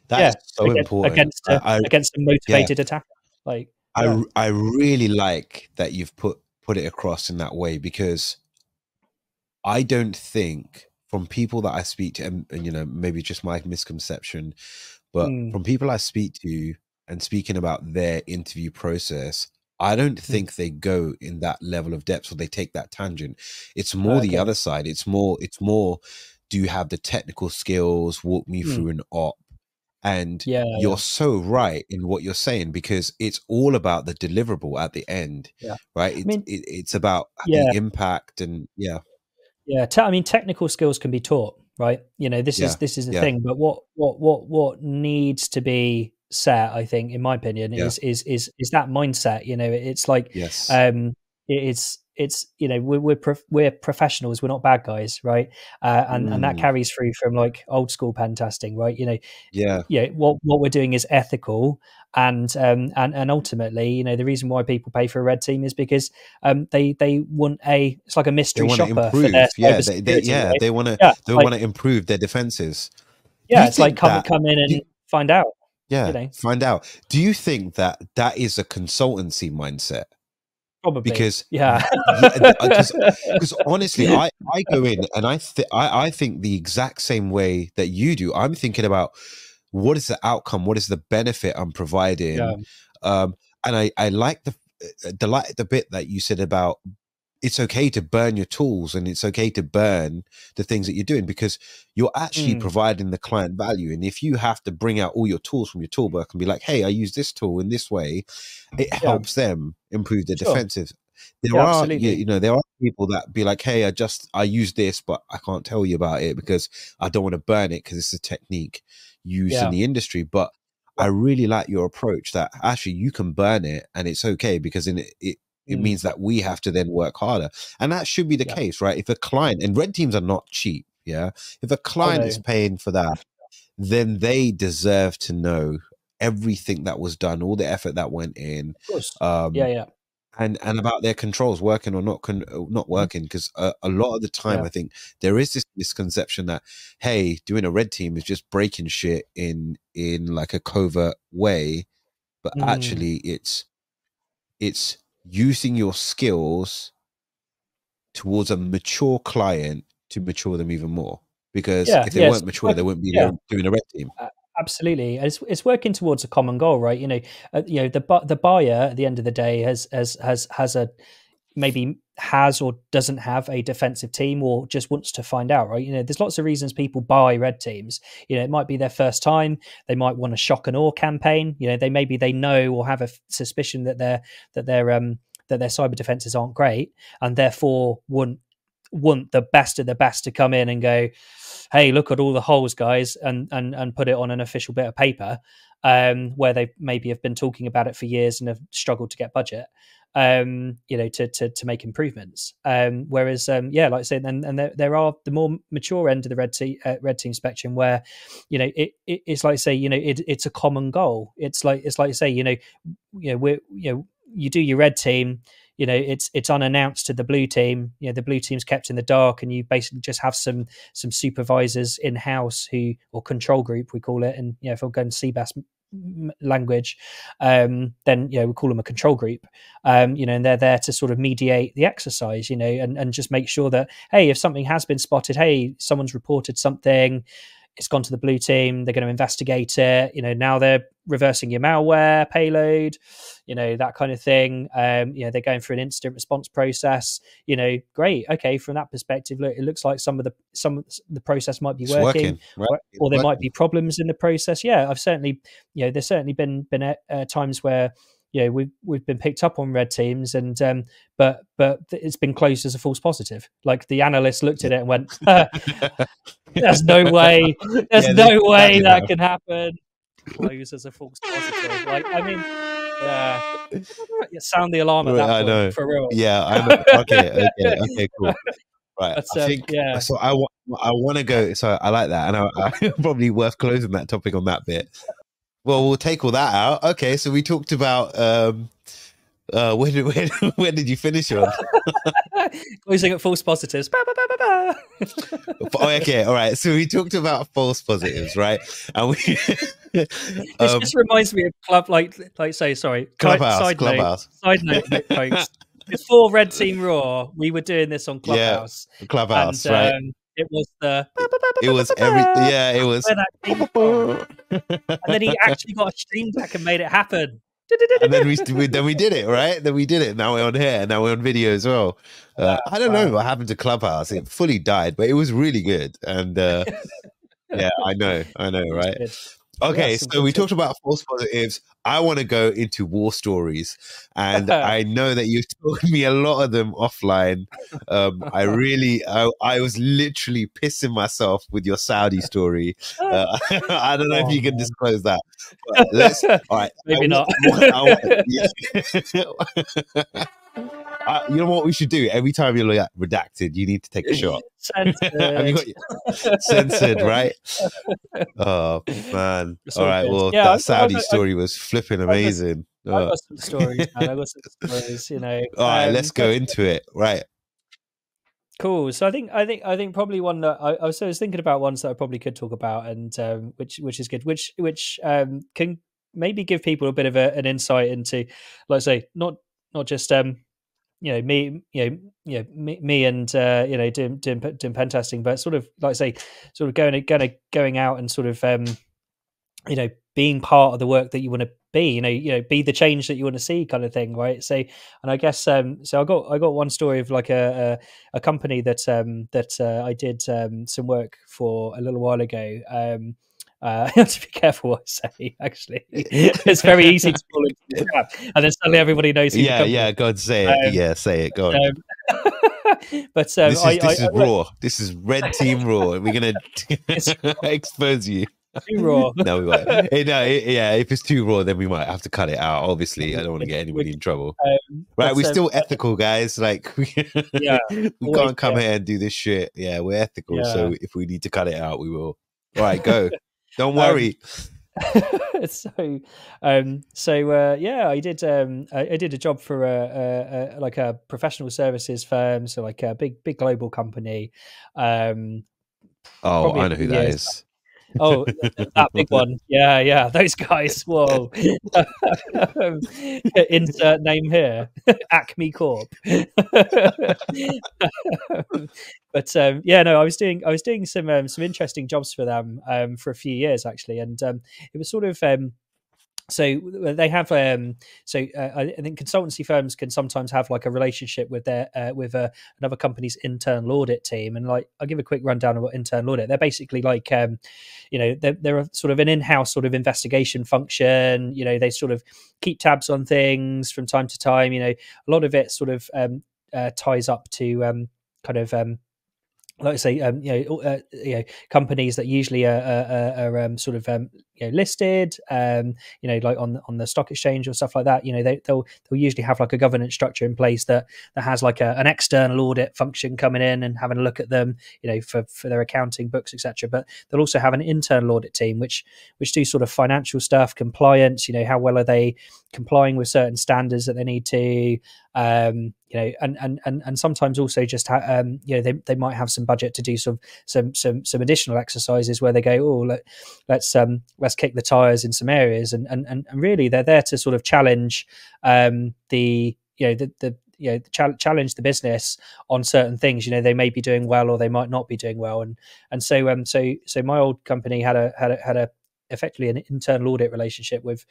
That is so important against a motivated attacker. Like, I really like that you've put it across in that way, because I don't think from people that I speak to, and you know, maybe just my misconception, but from people I speak to and speaking about their interview process, I don't think they go in that level of depth, or they take that tangent. It's more the other side. It's more, do you have the technical skills? Walk me through an op. And you're so right in what you're saying, because it's all about the deliverable at the end, right? I mean, it's about the impact, and I mean, technical skills can be taught, right? You know, this is the thing. But what needs to be set, I think, in my opinion, is that mindset. You know, it's like, it's you know, we're professionals, we're not bad guys, right? And that carries through from like old school pen testing, right? You know, what we're doing is ethical, and ultimately, you know, the reason why people pay for a red team is because they want it's like a mystery shopper improve. for their they want to want to improve their defenses. It's like come in and find out. You know? Find out. Do you think that is a consultancy mindset? Probably, because honestly, I go in and I think the exact same way that you do. I'm thinking about what is the outcome, what is the benefit I'm providing, and I like the bit that you said about it's okay to burn your tools, and it's okay to burn the things that you're doing, because you're actually providing the client value. And if you have to bring out all your tools from your toolbox and be like, hey, I use this tool in this way, it helps them improve their defensive. There are, you know, there are people that be like, hey, I use this, but I can't tell you about it because I don't want to burn it, because it's a technique used in the industry. But I really like your approach that actually you can burn it and it's okay, because it means that we have to then work harder. And that should be the case, right? If a client, and red teams are not cheap, if a client is paying for that, then they deserve to know everything that was done, all the effort that went in. Of course. And about their controls working or not working. Because a lot of the time, I think there is this misconception that, hey, doing a red team is just breaking shit in like a covert way. But actually it's using your skills towards a mature client to mature them even more, because if they weren't mature, they wouldn't be doing a red team. Absolutely, it's working towards a common goal, right? You know, the buyer at the end of the day has a maybe has or doesn't have a defensive team, or just wants to find out, right? You know, there's lots of reasons people buy red teams. You know, it might be their first time. They might want a shock and awe campaign. You know, they know or have a suspicion that their cyber defenses aren't great, and therefore want the best of the best to come in and go, hey, look at all the holes, guys, and put it on an official bit of paper, where they maybe have been talking about it for years and have struggled to get budget, you know, to make improvements. Whereas, like I said, and there are the more mature end of the red team spectrum, where, you know, it's like, say, you know, it's a common goal. It's like say, you know, you do your red team. You know, it's unannounced to the blue team. You know, the blue team's kept in the dark, and you basically just have some supervisors in house or control group, we call it. And, you know, if we're going CBAS language, then, you know, we call them a control group. You know, and they're there to sort of mediate the exercise, you know, and just make sure that, hey, if something has been spotted, hey, someone's reported something, it's gone to the blue team, they're going to investigate it. You know, now they're reversing your malware payload, you know, that kind of thing. You know, they're going through an incident response process. You know, great. Okay, from that perspective, look, it looks like some of the process might be working, right? or there might be problems in the process. Yeah, I've certainly, you know, there's certainly been times where, you know, we've been picked up on red teams, and but it's been closed as a false positive. Like, the analyst looked at it and went, "There's no way. There's no way that can happen." Closed as a false positive. Like, I mean, sound the alarm at that point. I know. For real. Yeah, I know. Okay, cool. Right, but, I think so. I want to go. So I like that, and I probably worth closing that topic on that bit. Well, we'll take all that out. Okay, so we talked about when did you finish on? Closing at false positives. Okay, all right. So we talked about false positives, right? And we this just reminds me of Clubhouse. Side note, folks. Before Red Team Raw, we were doing this on Clubhouse. Clubhouse, right? it was the It was everything. Yeah, it was. where that came from. And then he actually got a stream deck and made it happen. And then we did it, right? Then we did it. Now we're on here. Now we're on video as well. I don't know what happened to Clubhouse. It fully died, but it was really good. And yeah, I know, right? Good. Okay, Yes, so we talked about false positives. I want to go into war stories, and I know that you've told me a lot of them offline. I was literally pissing myself with your Saudi story. I don't know if you can disclose that, but let's. All right, maybe not. You know what we should do? Every time you're like redacted, you need to take a shot. Censored. Have you got censored, right? Oh man! All right, well, yeah, that Saudi story was flipping amazing. I got some stories, man. I got some stories. You know. All right, let's go into it. Right. Cool. So I think probably one that I was thinking about ones that I probably could talk about, and which is good, which can maybe give people a bit of an insight into, like I say, not just me and doing pen testing, but sort of like I say, sort of going out and sort of being part of the work that you want to be, be the change that you want to see, kind of thing, right? So, and I guess so I got one story of like a company that I did some work for a little while ago. I have to be careful what I say. Actually, it's very easy to fall into the trap, and then suddenly everybody knows. Who Yeah. Go on, say it. Say it. Go on. But this is raw. This is Red Team Raw. We're gonna expose you. Too raw. No, we won't. If it's too raw, then we might have to cut it out. Obviously, I don't want to get anybody in trouble. Right, we're still ethical, guys. Like, we can't come here and do this shit. Yeah, we're ethical. Yeah. So if we need to cut it out, we will. All right, go. Don't worry. I did a job for a professional services firm, so like a big global company. I know who that is. Oh, that big one. Yeah, those guys. Whoa. Insert name here. Acme Corp. But I was doing some interesting jobs for them for a few years actually, and it was sort of so they have I think consultancy firms can sometimes have like a relationship with their another company's internal audit team, and like I'll give a quick rundown of what internal audit. They're basically like they're a sort of an in-house sort of investigation function. They sort of keep tabs on things from time to time. A lot of it sort of ties up to kind of like I say, companies that usually are sort of listed, like on the stock exchange or stuff like that. They'll usually have like a governance structure in place that has like an external audit function coming in and having a look at them, for their accounting books, etc. But they'll also have an internal audit team which do sort of financial stuff, compliance. How well are they complying with certain standards that they need to. And sometimes also just they might have some budget to do some additional exercises where they go, let's kick the tires in some areas, and really they're there to sort of challenge challenge the business on certain things. They may be doing well or they might not be doing well, and so my old company had a effectively an internal audit relationship with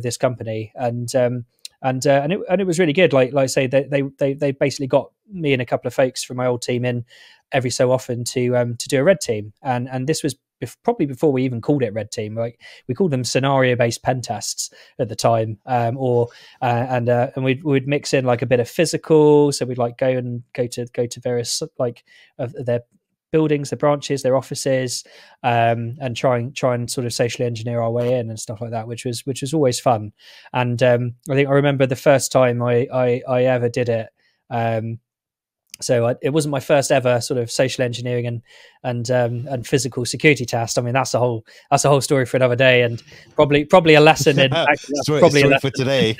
this company, and it was really good. Like I say, they basically got me and a couple of folks from my old team in every so often to do a red team, and this was probably before we even called it red team. Like we called them scenario based pen tests at the time, and we'd mix in like a bit of physical, so we'd like go to various like of their buildings, their branches, their offices, and try and sort of socially engineer our way in and stuff like that, which was always fun. And I think I remember the first time I ever did it. So it wasn't my first ever sort of social engineering and physical security test. I mean, that's a whole story for another day, and probably a lesson in probably a lesson for today.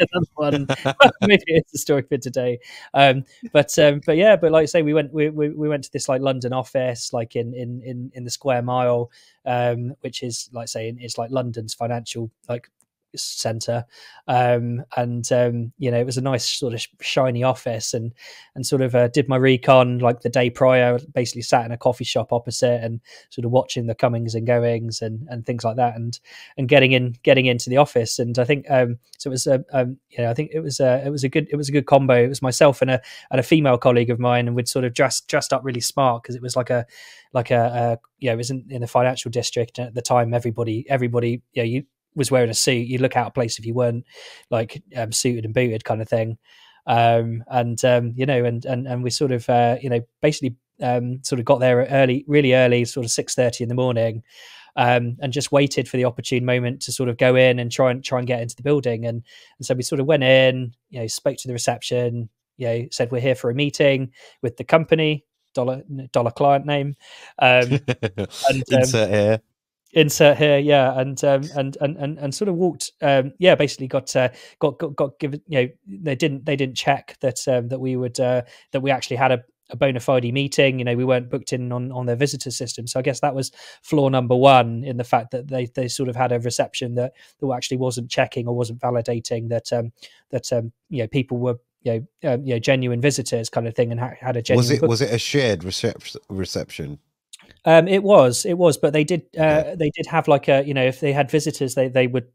Maybe it's a story for today. But like I say, we went to this like London office, like in the Square Mile, which is like saying it's like London's financial like center, and it was a nice sort of shiny office, and sort of did my recon like the day prior. Basically, sat in a coffee shop opposite and sort of watching the comings and goings and things like that, and getting into the office. And I think so. It was I think it was a good combo. It was myself and a female colleague of mine, and we'd sort of dressed up really smart because it was it was in the financial district, and at the time everybody you was wearing a suit. You look out of place if you weren't like suited and booted kind of thing. And we sort of basically sort of got there really early, sort of 6:30 in the morning, and just waited for the opportune moment to sort of go in and try and get into the building. And so we sort of went in, spoke to the reception, said we're here for a meeting with the company, dollar client name, and insert here, yeah, and sort of walked, basically got given, they didn't check that we actually had a bona fide meeting. We weren't booked in on their visitor system. So I guess that was flaw number one, in the fact that they sort of had a reception that actually wasn't checking or wasn't validating that people were genuine visitors kind of thing, and had a genuine. Was it a shared reception? It was, but they did have like a, if they had visitors, they would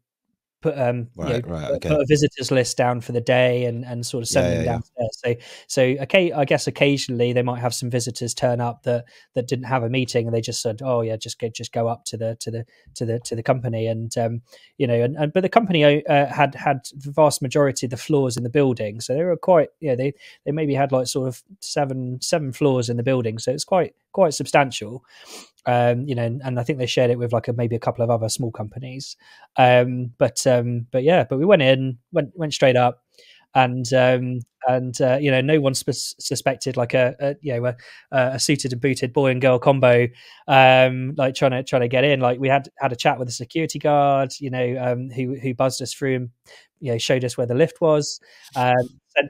put put a visitors list down for the day and sort of send them downstairs. So okay, I guess occasionally they might have some visitors turn up that didn't have a meeting, and they just said, oh yeah, just go up to the company, and but the company had the vast majority of the floors in the building, so they were quite they maybe had like sort of seven floors in the building, so it's quite substantial. And I think they shared it with like maybe a couple of other small companies. But we went straight up, and no one suspected like a suited and booted boy and girl combo, like trying to get in. Like we had a chat with a security guard, who buzzed us through and showed us where the lift was,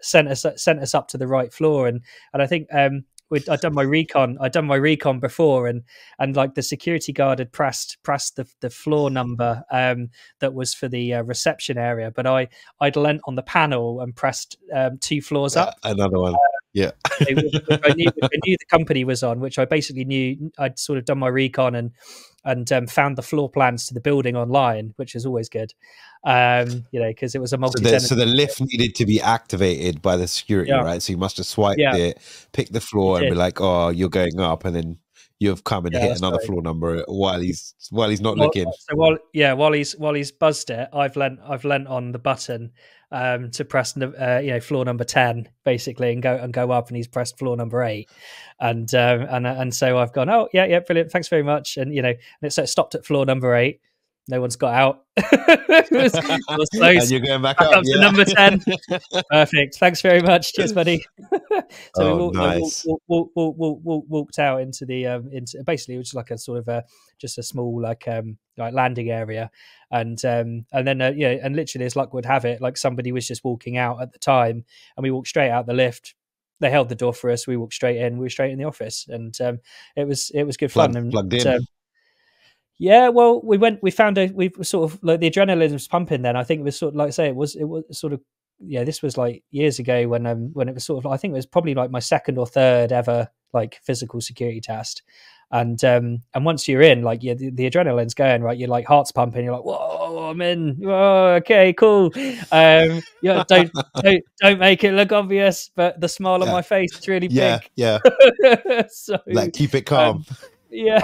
sent us up to the right floor, and I think I'd done my recon before, and like the security guard had pressed the floor number that was for the reception area, but I'd leant on the panel and pressed 2 floors up. Another one. Yeah. I knew the company was on, which I basically knew. I'd sort of done my recon and found the floor plans to the building online, which is always good, because it was a multi-tenant. So the lift needed to be activated by the security, right? So you must have swiped it, picked the floor, and be like, "Oh, you're going up," and then you've come and hit another floor number while he's not looking. So while he's buzzed it, I've lent on the button to press floor number 10 basically, and go up, and he's pressed floor number 8, and so I've gone, oh yeah, brilliant, thanks very much, and it stopped at floor number 8. No one's got out. It was close. And you're going back up to number 10. Perfect. Thanks very much. Cheers, buddy. So we walked out into the into basically it was like a sort of just a small like landing area, and then and literally as luck would have it, like somebody was just walking out at the time, and we walked straight out the lift. They held the door for us. We walked straight in. We were straight in the office, and it was good fun. And plugged in. Yeah, well, we sort of like the adrenaline was pumping then. I think it was sort of like I say, it was sort of, this was like years ago when it was sort of, I think it was probably like my second or third ever like physical security test. And once you're in, like the adrenaline's going, right? You're like heart's pumping. You're like, whoa, I'm in. Whoa, okay, cool. Don't make it look obvious, but the smile on my face is really big. Yeah. So like keep it calm. Yeah.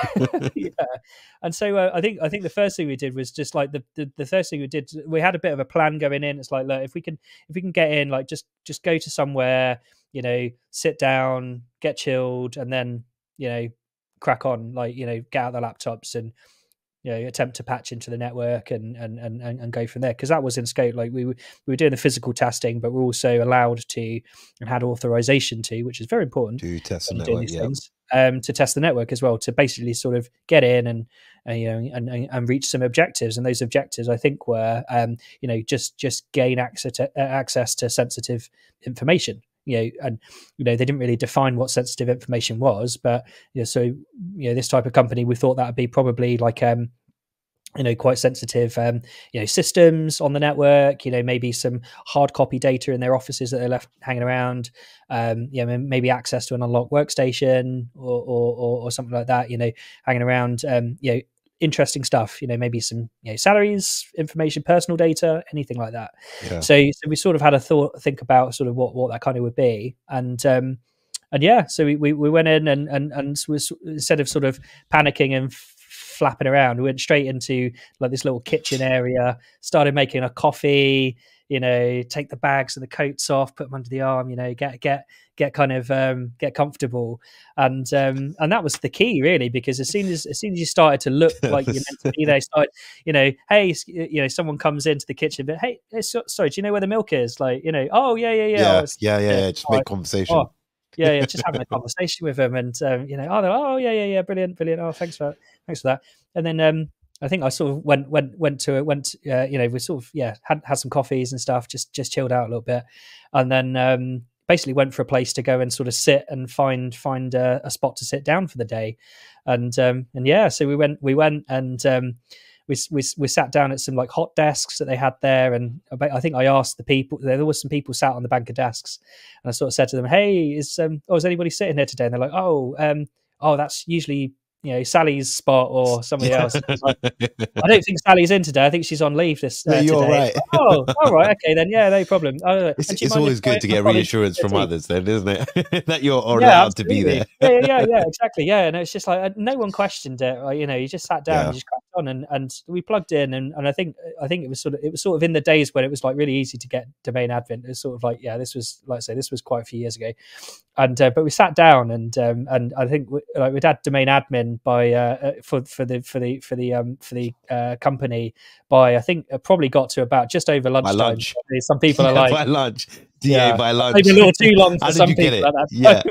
And so I think the first thing we did was just like the first thing we did, we had a bit of a plan going in. It's like, look, if we can get in, like just go to somewhere, sit down, get chilled, and then crack on, like get out the laptops and attempt to patch into the network and go from there, because that was in scope. Like we were doing the physical testing, but we're also allowed to and had authorization to, which is very important, to test the network, things, to test the network as well, to basically sort of get in and reach some objectives. And those objectives, I think, were just gain access to sensitive information. And they didn't really define what sensitive information was, but so this type of company, we thought that would be probably like quite sensitive, systems on the network, maybe some hard copy data in their offices that they're left hanging around, maybe access to an unlocked workstation or something like that, hanging around, interesting stuff, maybe some, salaries, information, personal data, anything like that. Yeah. So we sort of had a think about sort of what that kind of would be. And yeah, so we went in and instead of sort of panicking and flapping around, we went straight into like this little kitchen area, started making a coffee, take the bags and the coats off, put them under the arm, get kind of get comfortable, and that was the key really, because as soon as you started to look like you're meant to be there, started, hey, someone comes into the kitchen, but hey, sorry, do you know where the milk is? Like, oh yeah, just make conversation. Oh, yeah, just having a conversation with them, and they're like, oh yeah, brilliant, oh, thanks for that. And then I think I sort of went we sort of had some coffees and stuff, just chilled out a little bit, and then basically went for a place to go and sort of sit and find a spot to sit down for the day, and so we went and we sat down at some like hot desks that they had there, and I think I asked the people, there was some people sat on the bank of desks, and I sort of said to them, hey, is anybody sitting here today? And they're like, oh, that's usually Sally's spot or somebody else. Like, I don't think Sally's in today. I think she's on leave this you're today. right. Oh, all right, okay then. Yeah, no problem. It's always good to get reassurance from others, then, isn't it? That you're allowed to be there. yeah, exactly. Yeah, and it's just like no one questioned it. Like, you just sat down, you just cracked on, and we plugged in, and I think it was sort of in the days when it was like really easy to get domain admin. It was sort of like, this was, like I say, this was quite a few years ago, and but we sat down, and I think we'd had domain admin by for the company by, I think it probably got to about just over lunchtime. By lunch. Some people are like by lunch. DA by lunch. Maybe a little too long for some people. Like that.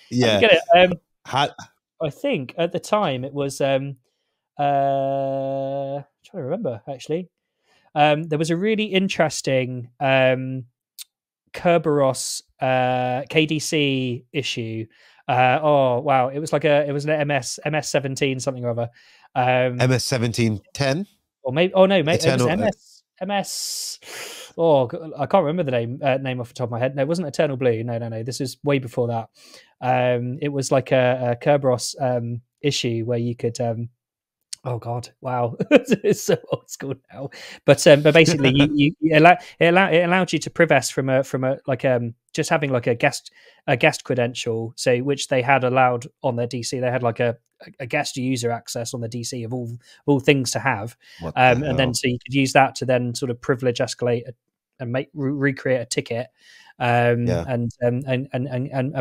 Yeah. Get it. I think at the time it was trying to remember actually. There was a really interesting Kerberos KDC issue. It was an MS 17 something or other. MS 1710, or maybe it was MS. Oh, I can't remember the name off the top of my head. No, it wasn't Eternal Blue. No. This is way before that. It was like a Kerberos issue where you could. Oh God! Wow, it's so old school now. But basically, it allowed you to privest from a like just having like a guest credential, so which they had allowed on their DC. They had like a guest user access on the DC of all things to have, and then so you could use that to then sort of privilege escalate and recreate a ticket. And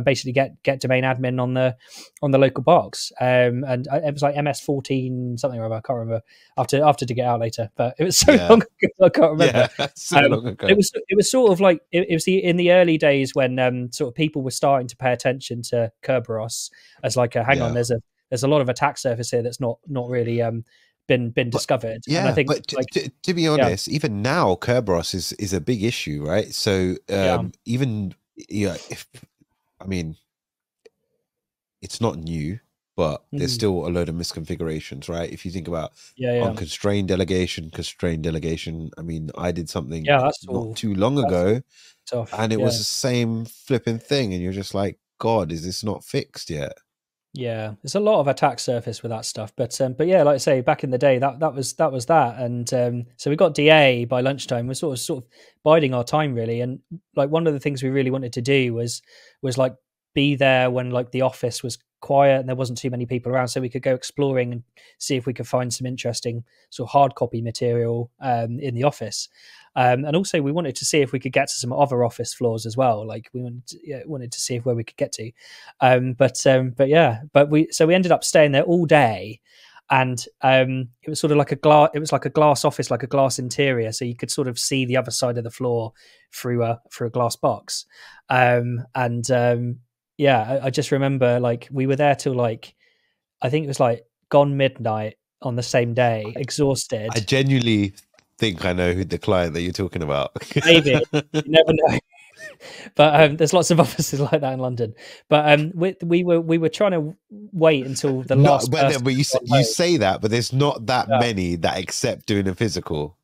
basically get domain admin on the local box, and it was like MS 14 something or other. I can't remember. After to get out later, but it was so long ago I can't remember. So long ago. It was sort of like it was in the early days when sort of people were starting to pay attention to Kerberos as like hang on, there's a lot of attack surface here that's not really been discovered. Yeah, and I think, but to be honest, even now Kerberos is a big issue, right? So even I mean, it's not new, but there's still a load of misconfigurations, right? If you think about unconstrained delegation, constrained delegation. I mean, I did something not too long ago, and it was the same flipping thing, and you're just like, God, is this not fixed yet? Yeah, there's a lot of attack surface with that stuff, but yeah, like I say, back in the day, that was that, and so we got DA by lunchtime. We're sort of biding our time really, and like one of the things we really wanted to do was like be there when like the office was quiet and there wasn't too many people around, so we could go exploring and see if we could find some interesting sort of hard copy material in the office. And also we wanted to see if we could get to some other office floors as well. Like we wanted to see where we could get to. But we ended up staying there all day. And it was sort of like a glass office, like a glass interior, so you could sort of see the other side of the floor through a glass box. I just remember like we were there till like I think it was like gone midnight on the same day, exhausted. I genuinely think I know who the client that you're talking about. Maybe. You never know. But there's lots of offices like that in London. But we were trying to wait until the No, last person but had gone you home. say that, but there's not that Yeah. many that accept doing a physical.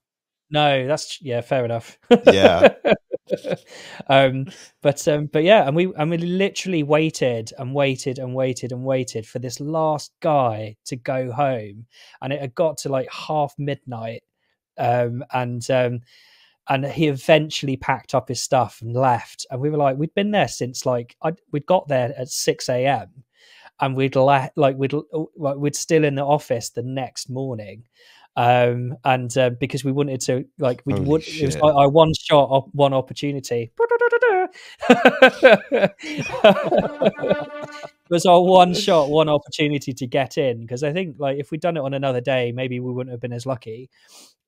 No, that's fair enough. Yeah. But yeah, and we literally waited and waited and waited and waited for this last guy to go home, and it had got to like half midnight, and he eventually packed up his stuff and left, and we were like, we'd been there since like we'd got there at 6 a.m. and we'd still in the office the next morning, and because we wanted to like it was like our one shot, one opportunity. It was our one shot, one opportunity to get in, because I think like if we'd done it on another day, maybe we wouldn't have been as lucky.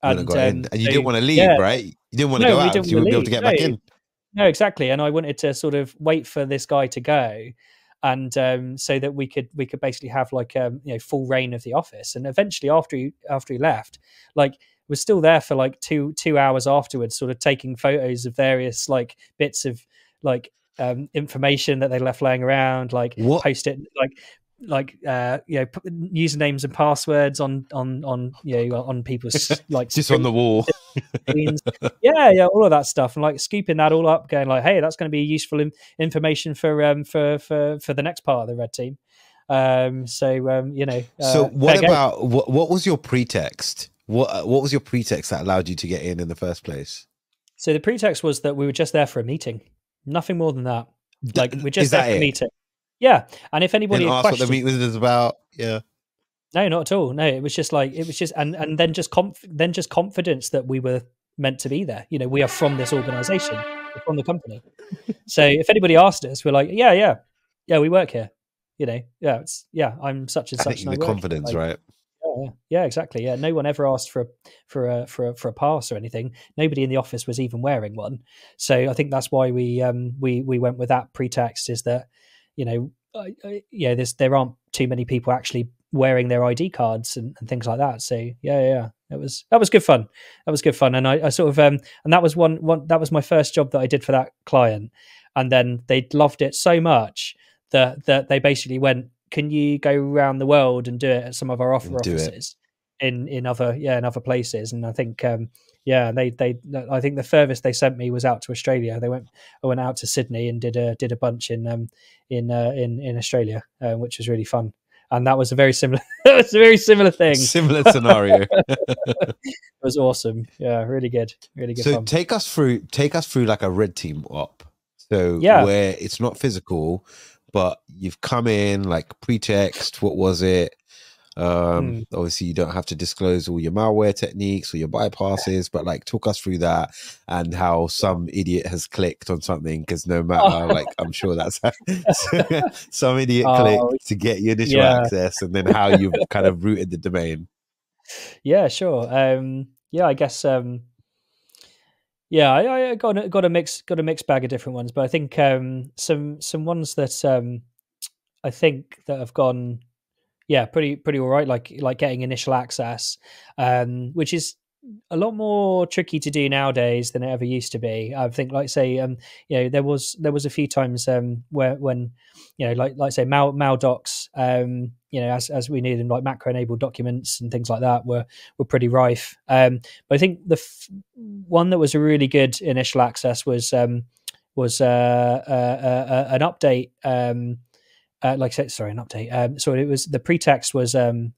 You wouldn't And have got in, and you so, didn't want to leave, yeah, right? You didn't want to no, go we out didn't because you want wouldn't to be able leave. to get No, back in. no, exactly. And I wanted to sort of wait for this guy to go, and so that we could basically have like full reign of the office. And eventually, after he left, like was still there for like two hours afterwards, sort of taking photos of various like bits of like information that they left laying around, like What? post it usernames and passwords on on people's like Just on the wall. yeah, all of that stuff, and like scooping that all up, going like, hey, that's going to be useful information for the next part of the red team. So what about what was your pretext? What was your pretext that allowed you to get in the first place? So the pretext was that we were just there for a meeting, nothing more than that. Like we're just there for a meeting. Yeah, and if anybody didn't had ask questions, what the meeting was about, yeah. No, not at all. No, it was just and then just confidence that we were meant to be there. You know, we are from this organization, we're from the company. So if anybody asked us, we're like, yeah, we work here. You know, I'm such and such. I think the confidence, right? Yeah, exactly. Yeah, no one ever asked for a pass or anything. Nobody in the office was even wearing one. So I think that's why we went with that pretext, is that there aren't too many people actually wearing their ID cards and things like that. So that was good fun. That was good fun, and I sort of and that was that was my first job that I did for that client, and then they loved it so much that they basically went, can you go around the world and do it at some of our offices in other places? And I think I think the furthest they sent me was out to Australia. I went out to Sydney and did a bunch in Australia, which was really fun. And that was a very similar thing. Similar scenario. It was awesome. Yeah, really good So fun. take us through like a red team op. So where it's not physical, but you've come in like pretext. What was it? Obviously you don't have to disclose all your malware techniques or your bypasses, but like talk us through that and how some idiot has clicked on something, because no matter like I'm sure that's some idiot clicked to get your initial access, and then how you've kind of routed the domain. Yeah, sure. I guess I got a mixed bag of different ones, but I think some ones that I think that have gone pretty all right, like getting initial access, which is a lot more tricky to do nowadays than it ever used to be. I think, like say, there was a few times when like say mal docs, as we knew them, like macro enabled documents and things like that were pretty rife. But I think the one that was a really good initial access was an update. An update. So it was, the pretext was so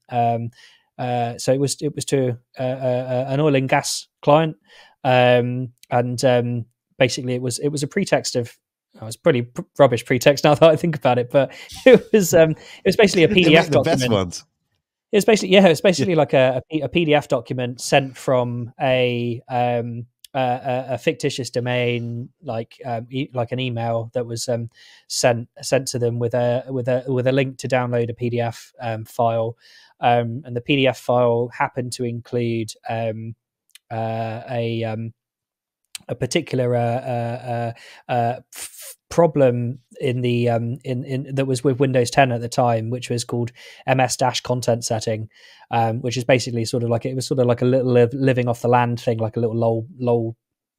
it was to an oil and gas client, and basically it was a pretext of, it was pretty rubbish pretext now that I think about it, but it was basically a PDF document. It's basically like a PDF document sent from a fictitious domain, like an email that was sent to them with a link to download a PDF file, and the PDF file happened to include a particular problem in the in that was with Windows 10 at the time, which was called MS-content setting, which is basically sort of like a little living off the land thing, like a little lol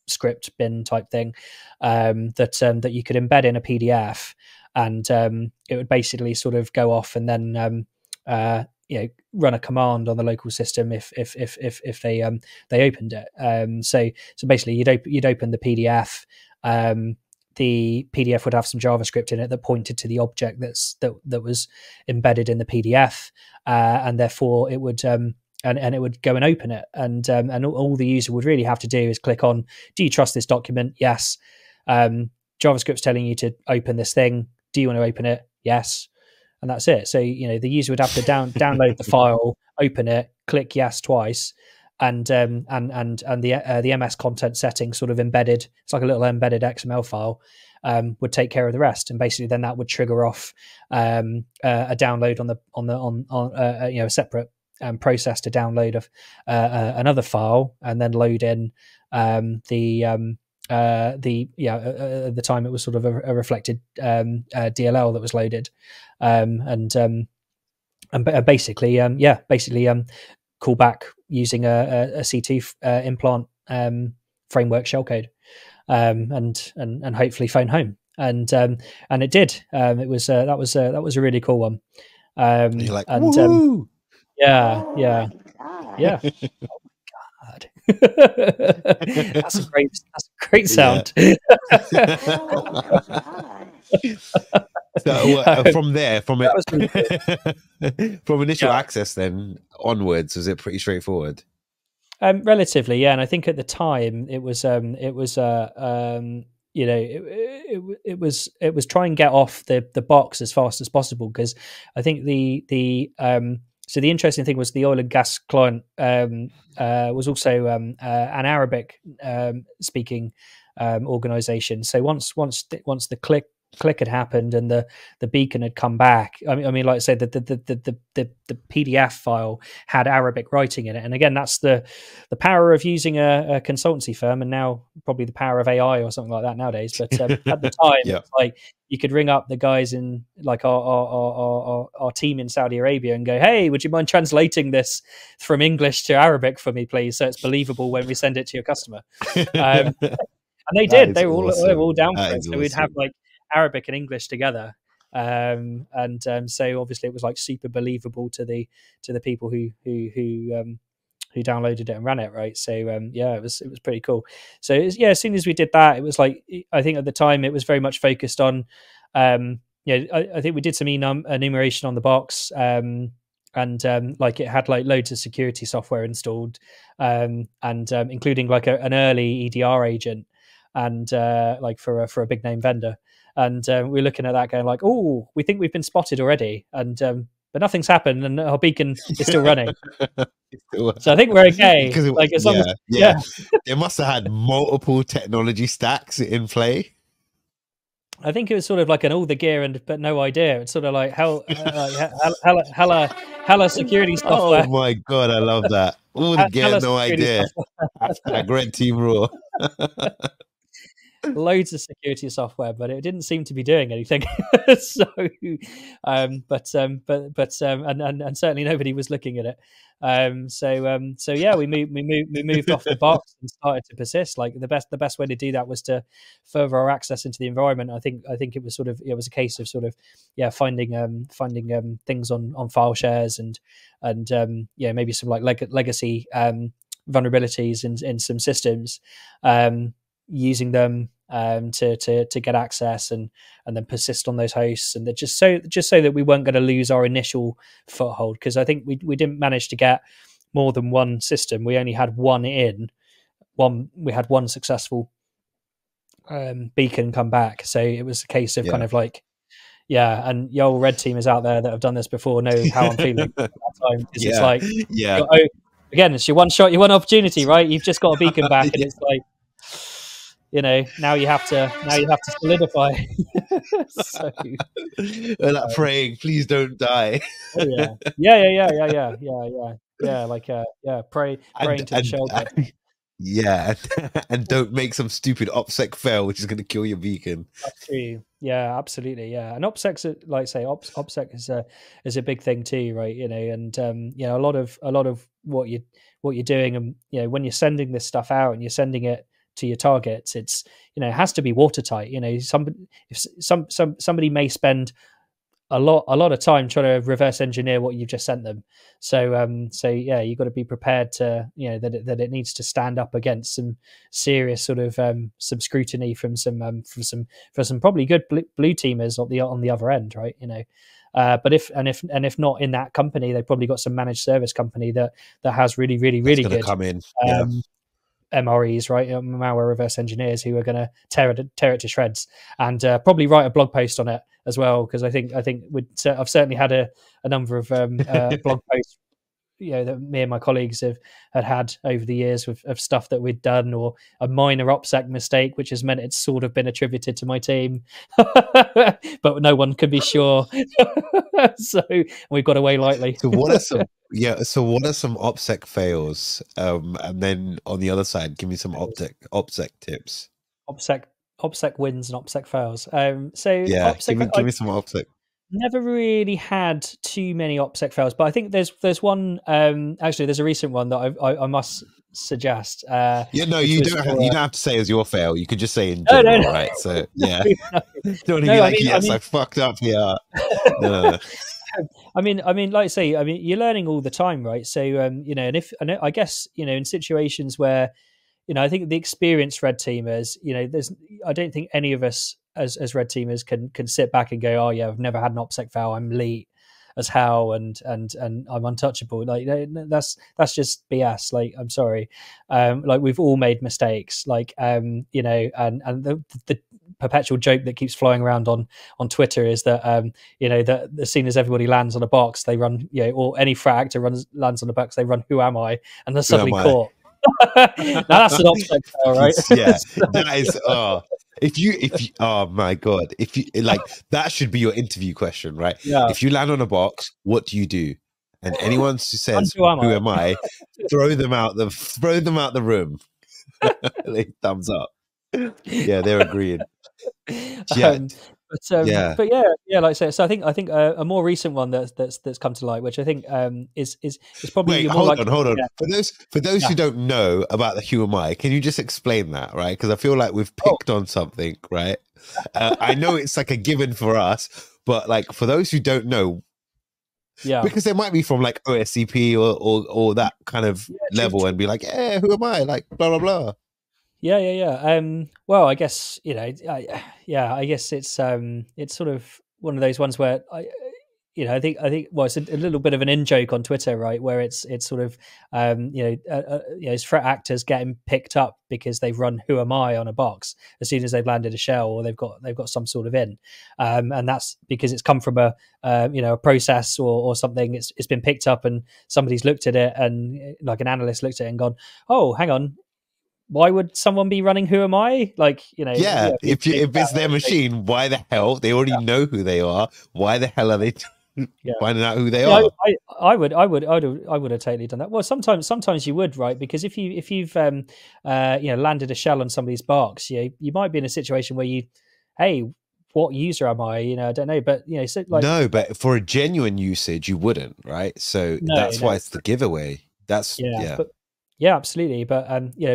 script bin type thing that you could embed in a PDF, and it would basically sort of go off and then run a command on the local system if they opened it. So basically you'd open the PDF. The PDF would have some JavaScript in it that pointed to the object that was embedded in the PDF, and therefore it would and it would go and open it, and all the user would really have to do is click on, do you trust this document? Yes. JavaScript's telling you to open this thing. Do you want to open it? Yes. And that's it. So the user would have to download the file, open it, click yes twice, and the MS content setting sort of embedded. It's like a little embedded XML file. Would take care of the rest, and basically then that would trigger off a download on a separate process to download another file, and then load in at the time it was sort of a reflected DLL that was loaded, and basically call back using a C2 implant framework shellcode, and hopefully phone home, and it did. That was a really cool one. You're like, woo! Yeah. Oh my god. That's a great sound. So from there, from really cool. from initial access then onwards, was it pretty straightforward? Relatively, yeah. And I think at the time it was try and get off the box as fast as possible, because I think the interesting thing was the oil and gas client was also an Arabic speaking organization. So once the click had happened and the beacon had come back, I mean, like I said, the PDF file had Arabic writing in it, and again, that's the power of using a consultancy firm, and now probably the power of AI or something like that nowadays. But at the time, it's like you could ring up the guys in like our team in Saudi Arabia and go, "Hey, would you mind translating this from English to Arabic for me, please, so it's believable when we send it to your customer?" And they did. They were all down for it. So we'd have like Arabic and English together, so obviously it was like super believable to the people who downloaded it and ran it, right? So it was pretty cool. So as soon as we did that, it was like, I think at the time it was very much focused on I think we did some enumeration on the box, and like it had like loads of security software installed, and including like an early EDR agent, and like for a big name vendor. And we're looking at that going like, oh, we think we've been spotted already, and but nothing's happened, and our beacon is still running. So I think we're okay. Like as long as they must have had multiple technology stacks in play. I think it was sort of like an all the gear but no idea. It's sort of like hella security software. Oh my god, I love that. All the gear, no idea. Like RedTeam Raw. Loads of security software, but it didn't seem to be doing anything. So, and certainly nobody was looking at it. We moved off the box and started to persist. Like the best way to do that was to further our access into the environment. I think it was a case of sort of finding things on file shares and maybe some like legacy vulnerabilities in some systems. Using them to get access and then persist on those hosts, and just so that we weren't going to lose our initial foothold, because I think we didn't manage to get more than one system. We only had we had one successful beacon come back, so it was a case of kind of like and the old red team is out there that have done this before know how I'm feeling at that time. It's like again, it's your one shot, your one opportunity, right? You've just got a beacon back, and it's like, now you have to solidify. So, we're like praying, please don't die. Yeah. Like praying to the shelter. Yeah, and don't make some stupid OPSEC fail, which is going to kill your beacon. That's true. Yeah, absolutely. Yeah, and OPSEC, like say, OPSEC is a big thing too, right? And a lot of what you're doing, and when you're sending this stuff out and you're sending it to your targets, it's, it has to be watertight. Somebody may spend a lot of time trying to reverse engineer what you've just sent them. So yeah, you've got to be prepared to, that it needs to stand up against some serious sort of some scrutiny from some probably good blue teamers on the other end, right? But if not in that company, they've probably got some managed service company that has really good come in. Yeah. MREs, right? Malware reverse engineers who are going to tear it to shreds, and probably write a blog post on it as well. Because I think I've certainly had a number of blog posts, that me and my colleagues had over the years of stuff that we'd done, or a minor OPSEC mistake, which has meant it's sort of been attributed to my team, but no one can be sure. So we've got away lightly. So what are some OPSEC fails? And then on the other side, give me some OPSEC tips. OPSEC wins and OPSEC fails. OPSEC, give me some OPSEC. Never really had too many OPSEC fails, but I think there's one. Actually, there's a recent one that I must suggest. You don't have to say as your fail. You could just say in general, no. Right? So yeah, don't be like, I fucked up here. No. I mean, like I say, you're learning all the time, right? So, I guess, in situations where, I think the experienced red teamers, I don't think any of us as red teamers can sit back and go, oh yeah, I've never had an OPSEC fail, I'm elite as hell and I'm untouchable. Like, that's just BS. Like, I'm sorry. Like, we've all made mistakes. Like, and the perpetual joke that keeps flying around on Twitter is that that as soon as everybody lands on a box, they run, or any threat actor lands on a box, they run, who am I? And they're suddenly caught. Now that's an OPSEC fail, right? Yeah, that is. If you, oh my god, if you like, that should be your interview question, right? Yeah. If you land on a box, what do you do? And anyone who says, "Who am I?" throw them out the room. Thumbs up. Yeah, they're agreeing. Yeah. But yeah, like I say, so I think a more recent one that's come to light, which I think is probably. Wait, hold on. Yeah. For those who don't know about the who am I, can you just explain that, right? Because I feel like we've picked on something, right? I know it's like a given for us, but like for those who don't know, because they might be from like OSCP or that kind of level and be like, yeah, who am I? Like blah blah blah. Yeah. Well, I guess I guess it's sort of one of those ones where I think well, it's a little bit of an in joke on Twitter, right? Where it's sort of it's threat actors getting picked up because they've run "Who am I" on a box as soon as they've landed a shell or they've got some sort of in, and that's because it's come from a process or something. It's been picked up and somebody's looked at it, and like an analyst looked at it and gone, oh, hang on. Why would someone be running "Who am I"? Like, if it's their machine, why the hell? They already know who they are. Why the hell are they finding out who they are? I would have totally done that. Well, sometimes you would, right? Because if you've landed a shell on somebody's box, you might be in a situation where hey, what user am I? I don't know, but so like, no, but for a genuine usage, you wouldn't, right? So that's why it's the giveaway. That's Yeah, absolutely. But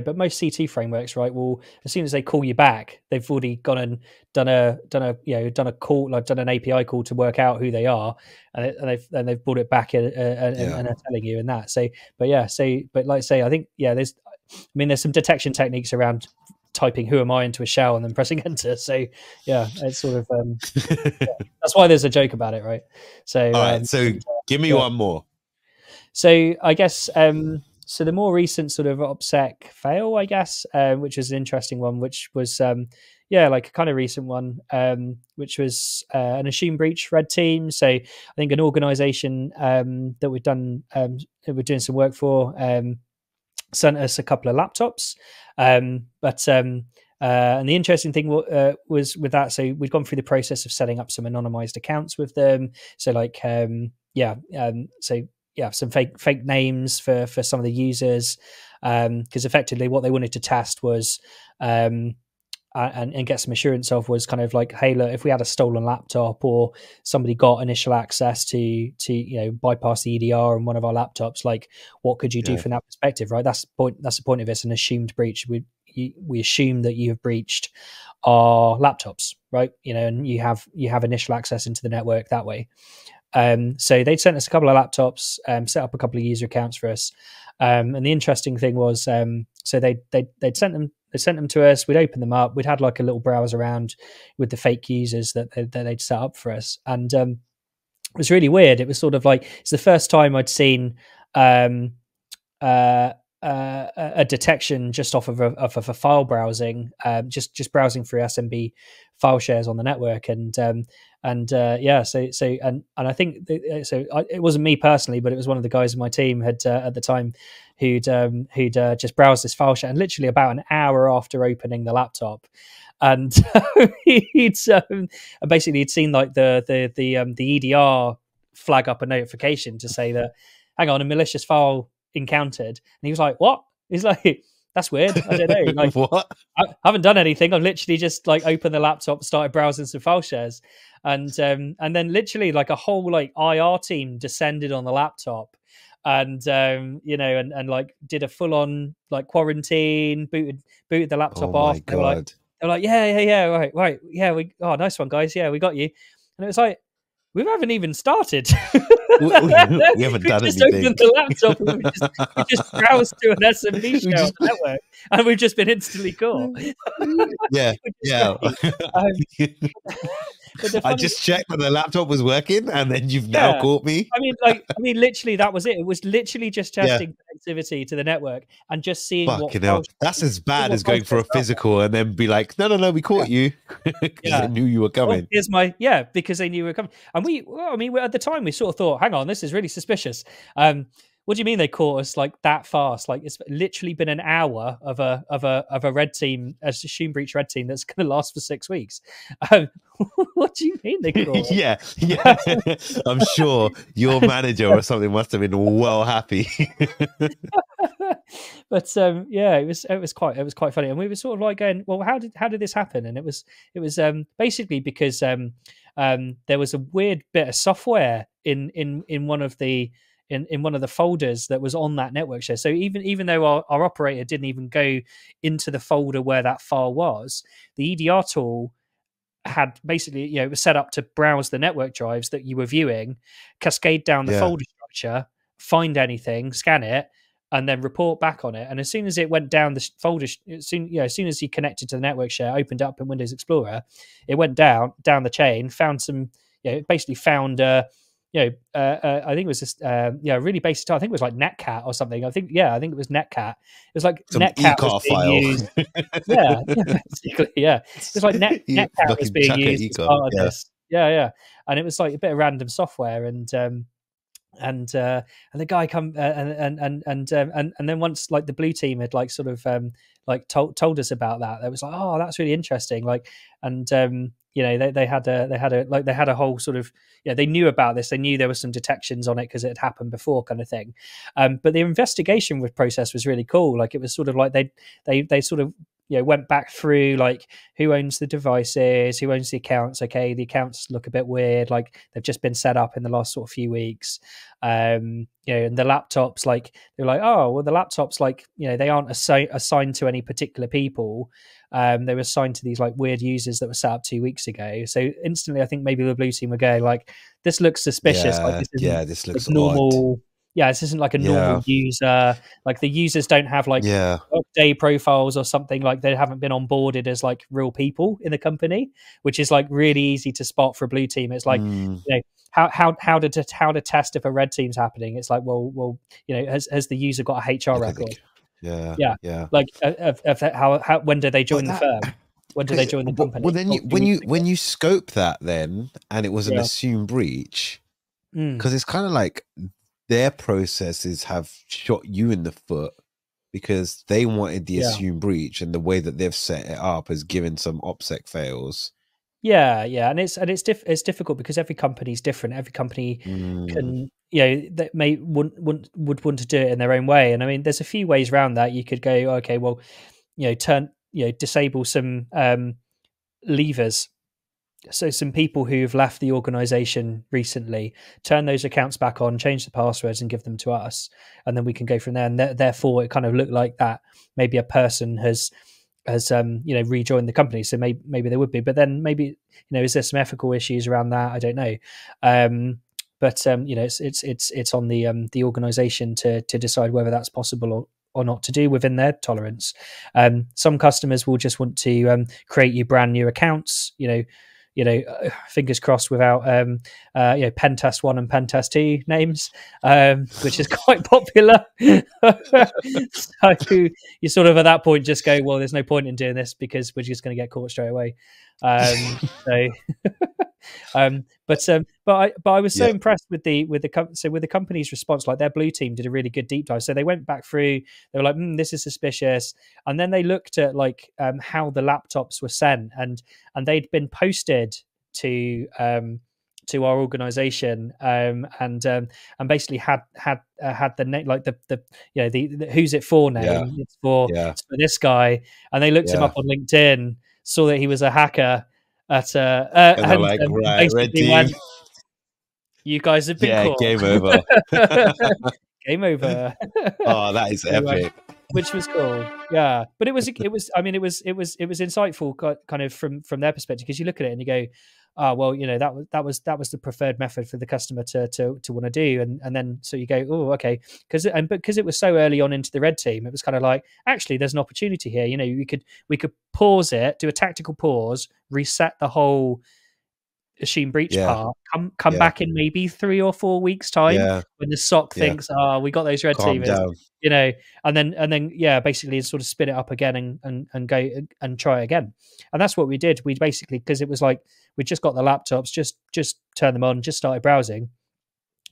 but most CT frameworks, right, will, as soon as they call you back, they've already gone and done a call, like done an API call to work out who they are, and they've brought it back and are telling you and that. So, but like I say, I think there's some detection techniques around typing "Who am I" into a shell and then pressing enter. So it's sort of that's why there's a joke about it, right? So all right, so give me one more. So I guess. So the more recent sort of OPSEC fail, I guess, which was an interesting one, which was, like a kind of recent one, which was an assumed breach red team. So I think an organization that we've done, that we're doing some work for, sent us a couple of laptops. And the interesting thing was with that, so we'd gone through the process of setting up some anonymized accounts with them. So like, some fake names for some of the users, because effectively what they wanted to test was and get some assurance of was kind of like, hey, look, if we had a stolen laptop or somebody got initial access to bypass the EDR on one of our laptops, like what could you do from that perspective, right? That's the point of it. It's an assumed breach. we assume that you have breached our laptops, right? And you have initial access into the network that way. So they'd sent us a couple of laptops, set up a couple of user accounts for us. And the interesting thing was, so they'd sent them to us. We'd open them up. We'd had like a little browse around with the fake users that they'd set up for us, and it was really weird. It was sort of like it's the first time I'd seen a detection just off of a file browsing, just browsing through SMB file shares on the network, and yeah, so I think it wasn't me personally, but it was one of the guys in my team had at the time who'd just browsed this file share, and literally about an hour after opening the laptop, and he'd seen like the EDR flag up a notification to say that, hang on, a malicious file encountered, and he was like, what? He's like, that's weird, I don't know, like what? I haven't done anything, I've literally just like opened the laptop, started browsing some file shares, and then literally like a whole like IR team descended on the laptop, and and like did a full-on like quarantine, booted the laptop off. My God. They were like yeah, right, yeah, nice one, guys, yeah, we got you. And it was like, we haven't even started. we haven't done just anything. Opened the laptop and we just browsed to an SMB share on the network, and we've just been instantly caught. Yeah. I just checked that the laptop was working, and then you've now caught me. I mean, literally, that was it. It was literally just testing connectivity to the network and just seeing Fucking hell. That's as bad as going for a physical and then be like, no, we caught you because they knew you were coming. Well, because they knew we were coming. And we at the time we sort of thought, hang on, this is really suspicious. What do you mean they caught us like that fast? Like, it's literally been an hour of a red team, a assumed breach red team that's going to last for 6 weeks. What do you mean they caught us? Yeah. I'm sure your manager or something must have been well happy. But it was quite funny, and we were sort of like going, well, how did this happen? And it was basically because there was a weird bit of software in one of the in one of the folders that was on that network share. So even though our operator didn't even go into the folder where that file was, the EDR tool had basically, it was set up to browse the network drives that you were viewing, cascade down the folder structure, find anything, scan it, and then report back on it. And as soon as it went down the folder, as soon as you connected to the network share, opened up in Windows Explorer, it went down the chain, found some, basically found I think it was just really basic. I think it was like Netcat or something. I think it was Netcat. It was like some Netcat was being file. used. Basically, yeah. It was like Netcat was being used as part of this. Yeah. And it was like a bit of random software, and the guy come and then once like the blue team had like sort of told us about that, it was like, oh, that's really interesting. Like, and they had a whole sort of, they knew about this. They knew there were some detections on it because it had happened before, kind of thing. But the investigation process was really cool. Like, it was sort of like they sort of went back through like who owns the devices, who owns the accounts. Okay, the accounts look a bit weird, like they've just been set up in the last sort of few weeks. And the laptops, like they're like, oh well, the laptops, like they aren't assigned to any particular people. They were assigned to these like weird users that were set up 2 weeks ago. So instantly, I think maybe the blue team were going like, this looks suspicious. This looks like normal. odd. Yeah, this isn't like a normal user. Like, the users don't have like day profiles or something. Like, they haven't been onboarded as like real people in the company, which is like really easy to spot for a blue team. It's like, how to test if a red team's happening. It's like, well, has the user got a HR record? Yeah. Like, how when do they join the firm? When do they join the company? Well, then when you scope that, then, and it was an assumed breach, because it's kind of like their processes have shot you in the foot because they wanted the assumed breach, and the way that they've set it up has given some OPSEC fails. Yeah, and it's difficult because every company's different. Every company can, that would want to do it in their own way. And I mean, there's a few ways around that. You could go, okay, well, disable some levers. So some people who've left the organization recently, turn those accounts back on, change the passwords and give them to us. And then we can go from there. And therefore it kind of looked like that maybe a person has rejoined the company. So maybe there would be, but then maybe, is there some ethical issues around that? I don't know. But it's on the organization to decide whether that's possible or not to do within their tolerance. Some customers will just want to create you brand new accounts, fingers crossed, without pen test 1 and pen test 2 names, which is quite popular. So you sort of at that point just go, well, there's no point in doing this because we're just going to get caught straight away. But I was so impressed with the company's response. Like, their blue team did a really good deep dive. So they went back through. They were like, "This is suspicious," and then they looked at how the laptops were sent, and they'd been posted to our organization, and basically had the name, like the who's it for name. It's for this guy, and they looked him up on LinkedIn, saw that he was a hacker. And like, right, basically went, you guys have been caught. Game over. Game over. Oh, that is epic. Which was cool. Yeah, but it was insightful, kind of from their perspective, because you look at it and you go, oh, well, that was the preferred method for the customer to want to do, and then so you go, oh, okay, because it was so early on into the red team, it was kind of like, actually, there's an opportunity here. We could pause it, do a tactical pause, reset the whole machine breach part, come back in maybe 3 or 4 weeks time when the SOC thinks, we got those red teamers, and then basically sort of spin it up again and go and try it again. And that's what we did. We basically, because it was like we just got the laptops, just turned them on, just started browsing.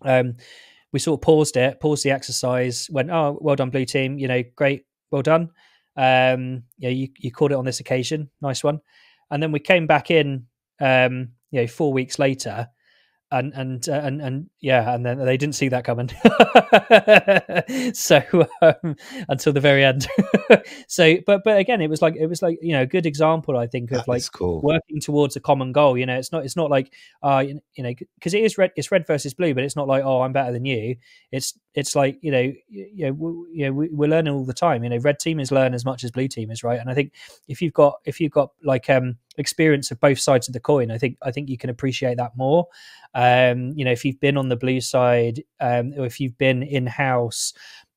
We sort of paused the exercise, went, oh, well done, blue team, great, well done. You caught it on this occasion, nice one. And then we came back in 4 weeks later, and then they didn't see that coming. So until the very end. So but again, it was like a good example, I think, of working towards a common goal. It's not like because it's red versus blue, but it's not like, oh, I'm better than you. It's like we're learning all the time. Red teamers learn as much as blue teamers, right? And I think if you've got like experience of both sides of the coin, I think you can appreciate that more. If you've been on the blue side, or if you've been in-house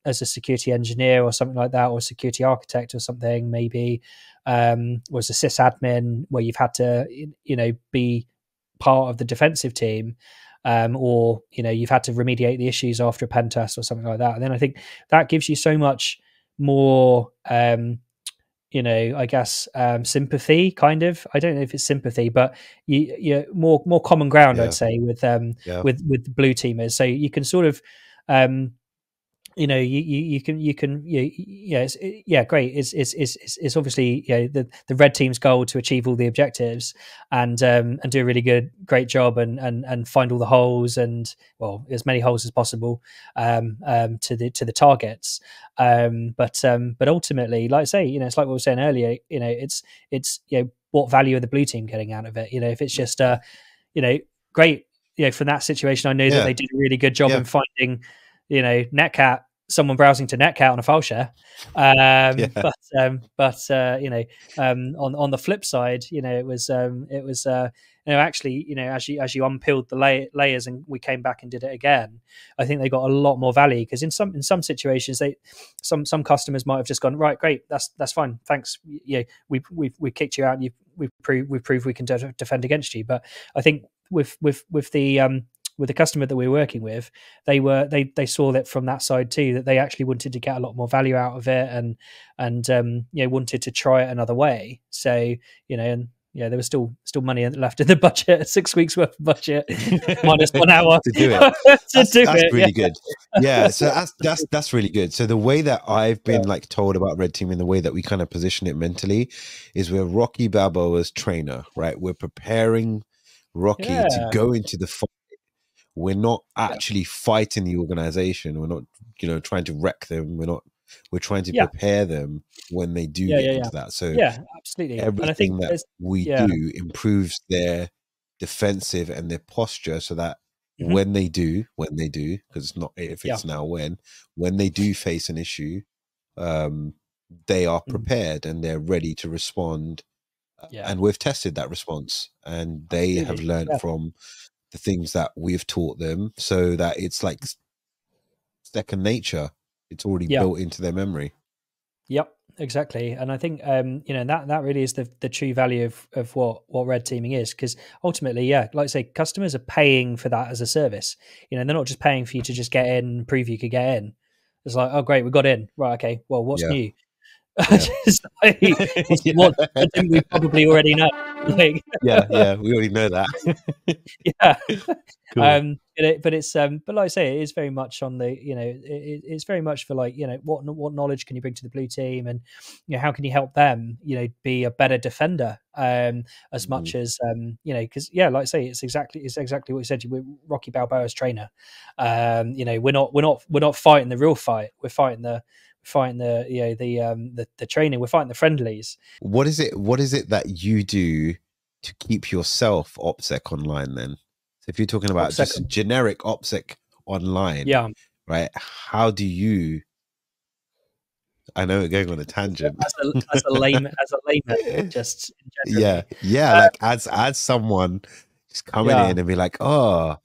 as a security engineer or something like that, or a security architect or something, maybe, or as a sysadmin where you've had to be part of the defensive team, or you've had to remediate the issues after a pen test or something like that, and then I think that gives you so much more I guess sympathy, kind of. I don't know if it's sympathy, but you more common ground, I'd say, with blue teamers. So you can sort of great. It's obviously the red team's goal to achieve all the objectives and do a really great job and find all the holes, and well, as many holes as possible to the targets. But ultimately, like I say, it's like what we were saying earlier. It's what value are the blue team getting out of it? If it's just great. From that situation, I know that they did a really good job in finding Netcat, someone browsing to Netcat on a file share. But on the flip side, it was actually, as you unpeeled the layers and we came back and did it again, I think they got a lot more value, because in some situations, some customers might have just gone, right, great, that's fine, thanks, we kicked you out, and we've proved we can defend against you. But I think with the customer that we were working with, they saw that from that side too, that they actually wanted to get a lot more value out of it, and wanted to try it another way. So there was still money left in the budget, 6 weeks worth of budget minus 1 hour to do it. That's really good. Yeah, so that's really good. So the way that I've been told about Red Team, and the way that we kind of position it mentally, is we're Rocky Balboa's trainer, right? We're preparing Rocky to go into the fight. We're not actually fighting the organization. We're not, trying to wreck them. We're trying to prepare them when they do get into that. So absolutely. Everything that we do improves their defensive and their posture, so that when they do, because it's not if it's now when they do face an issue, they are prepared and they're ready to respond. Yeah, And we've tested that response, and they have absolutely. learned Yeah. from the things that we've taught them, so that it's like second nature. It's already Yeah. built into their memory. Yep, exactly. And I think you know, that really is the true value of what red teaming is, because ultimately, yeah, like I say, customers are paying for that as a service. You know, they're not just paying for you to just get in and prove you could get in. It's like, oh great, we got in. Right, okay. Well, what's Yeah. new? Yeah. Just like, Yeah. what didn't we probably already know? Like, Yeah, we already know that. yeah. Cool. But like I say, it is very much on the, you know, it's very much for like, you know, what knowledge can you bring to the blue team, and you know, how can you help them, you know, be a better defender, as much as you know, because yeah, like I say, it's exactly what you said. We're Rocky Balboa's trainer. You know, we're not fighting the real fight. We're fighting the you know, the training. We're fighting the friendlies. What is it that you do to keep yourself OPSEC online then? So if you're talking about just generic OPSEC online, Yeah. right? How do you, I know we're going on a tangent. As a layman, just yeah, uh, like as someone just coming yeah. in and be like, oh,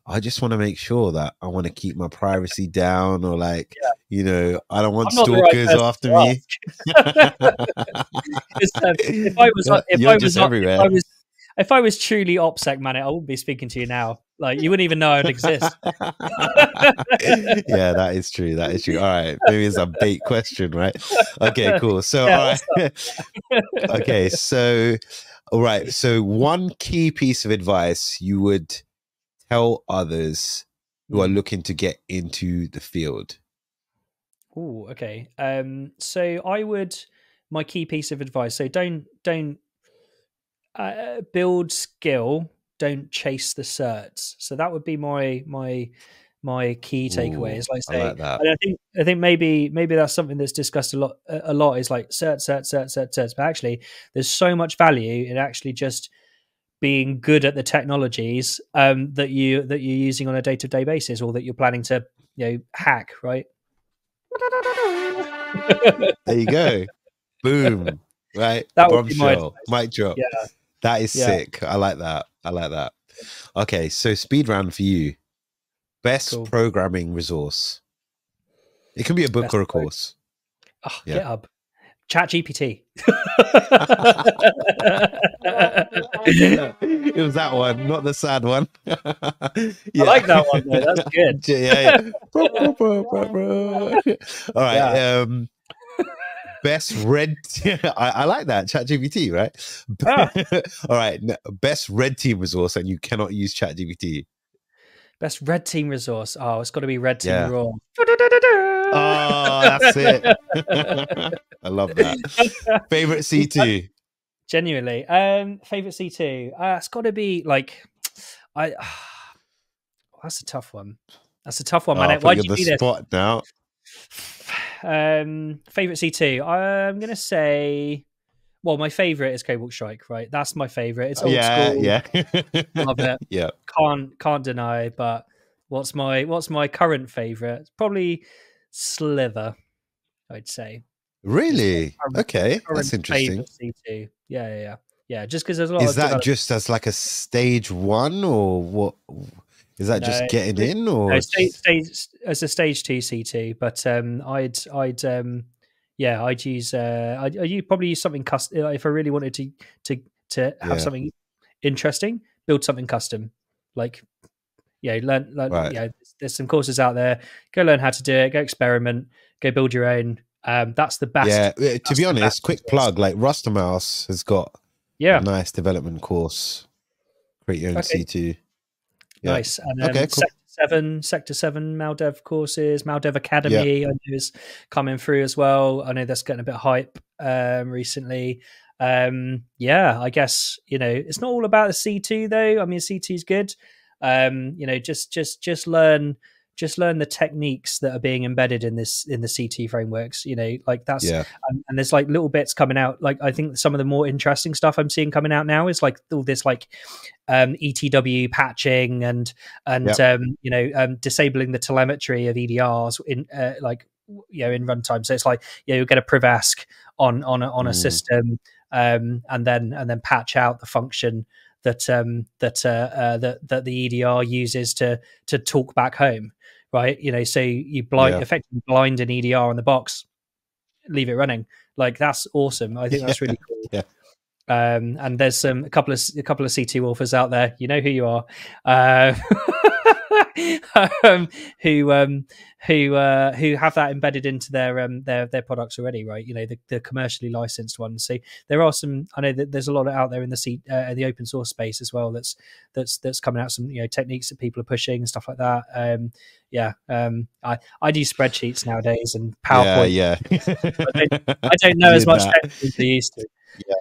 I just want to make sure that I want to keep my privacy down, or like, Yeah. you know, I don't want I'm not the right stalkers person after to me. If I was truly OPSEC, man, I wouldn't be speaking to you now. Like, you wouldn't even know I'd exist. Yeah, that is true. That is true. All right, maybe it's a bait question, right? Okay, cool. So, Yeah, all right. Okay, so, all right. So, one key piece of advice you would tell others who are looking to get into the field. Oh, okay. So my key piece of advice. So don't build skill. Don't chase the certs. So that would be my key takeaway. Is like I say, like that. and I think maybe that's something that's discussed a lot is like certs. But actually, there's so much value in actually just being good at the technologies that you're using on a day-to-day basis, or that you're planning to, you know, hack, right? There you go. Boom. Right. That would be my Bombshell. advice. Mic drop. Yeah, That is yeah, sick. I like that. I like that. Okay, so speed round for you. Best cool. programming resource. It can be a book Best or a course. Oh, Yeah. GitHub. ChatGPT. It was that one, not the sad one. Yeah. I like that one though. That's good. Yeah. All right. Yeah. Best red. I like that ChatGPT, right? Ah, All right. Best red team resource, and you cannot use ChatGPT. best red team resource. Oh, it's got to be Red Team Yeah. Raw. Oh, that's it. I love that. Favorite C2. Genuinely. Favorite C2. It's got to be like I. That's a tough one. That's a tough one, Oh, I'll man. put Why'd you on you the do this? spot now. Favorite C2. I'm gonna say. Well, my favorite is Cobalt Strike. Right, that's my favorite. It's old school. Yeah. Love it. Yeah. Can't deny. But what's my current favorite? It's probably Slither. I'd say. Really? Current, Okay, current that's interesting. favorite C2. Yeah. Just because there's a lot Is of that development. just as like a stage one, or what? Is that just No, getting in, no, or just... stage as a stage 2 C2, but I'd use I'd probably use something custom if I really wanted to have Yeah, something interesting, build something custom. Like, learn right. there's some courses out there. Go learn how to do it, go experiment, go build your own. That's the best. Yeah, to be That's the honest, best quick resource. plug, like Rustermouse has got a Yeah. nice development course. Create your own Okay. C2. Yeah. Nice. And Okay, cool. Sector 7 Maldev courses, Maldev Yeah. Academy, I know is coming through as well. I know that's getting a bit of hype recently. I guess, it's not all about the C2 though. I mean, C2 is good. Just learn the techniques that are being embedded in the C2 frameworks, like that's, Yeah. and there's like little bits coming out. Like, I think some of the more interesting stuff I'm seeing coming out now is like all this like ETW patching and disabling the telemetry of EDRs in like in runtime. So it's like, you'll get a priv ask on a system, and then patch out the function that that the EDR uses to talk back home, right? So you effectively blind an EDR on the box, leave it running. Like, that's awesome. I think that's really cool. Yeah. And there's a couple of C2 authors out there, you know who you are, who have that embedded into their products already, right? The commercially licensed ones. So there are some. I know that there's a lot out there in the open source space as well. That's coming out, some techniques that people are pushing and stuff like that. I do spreadsheets nowadays and PowerPoint. Yeah. I don't know as much technical as I used to. Yeah.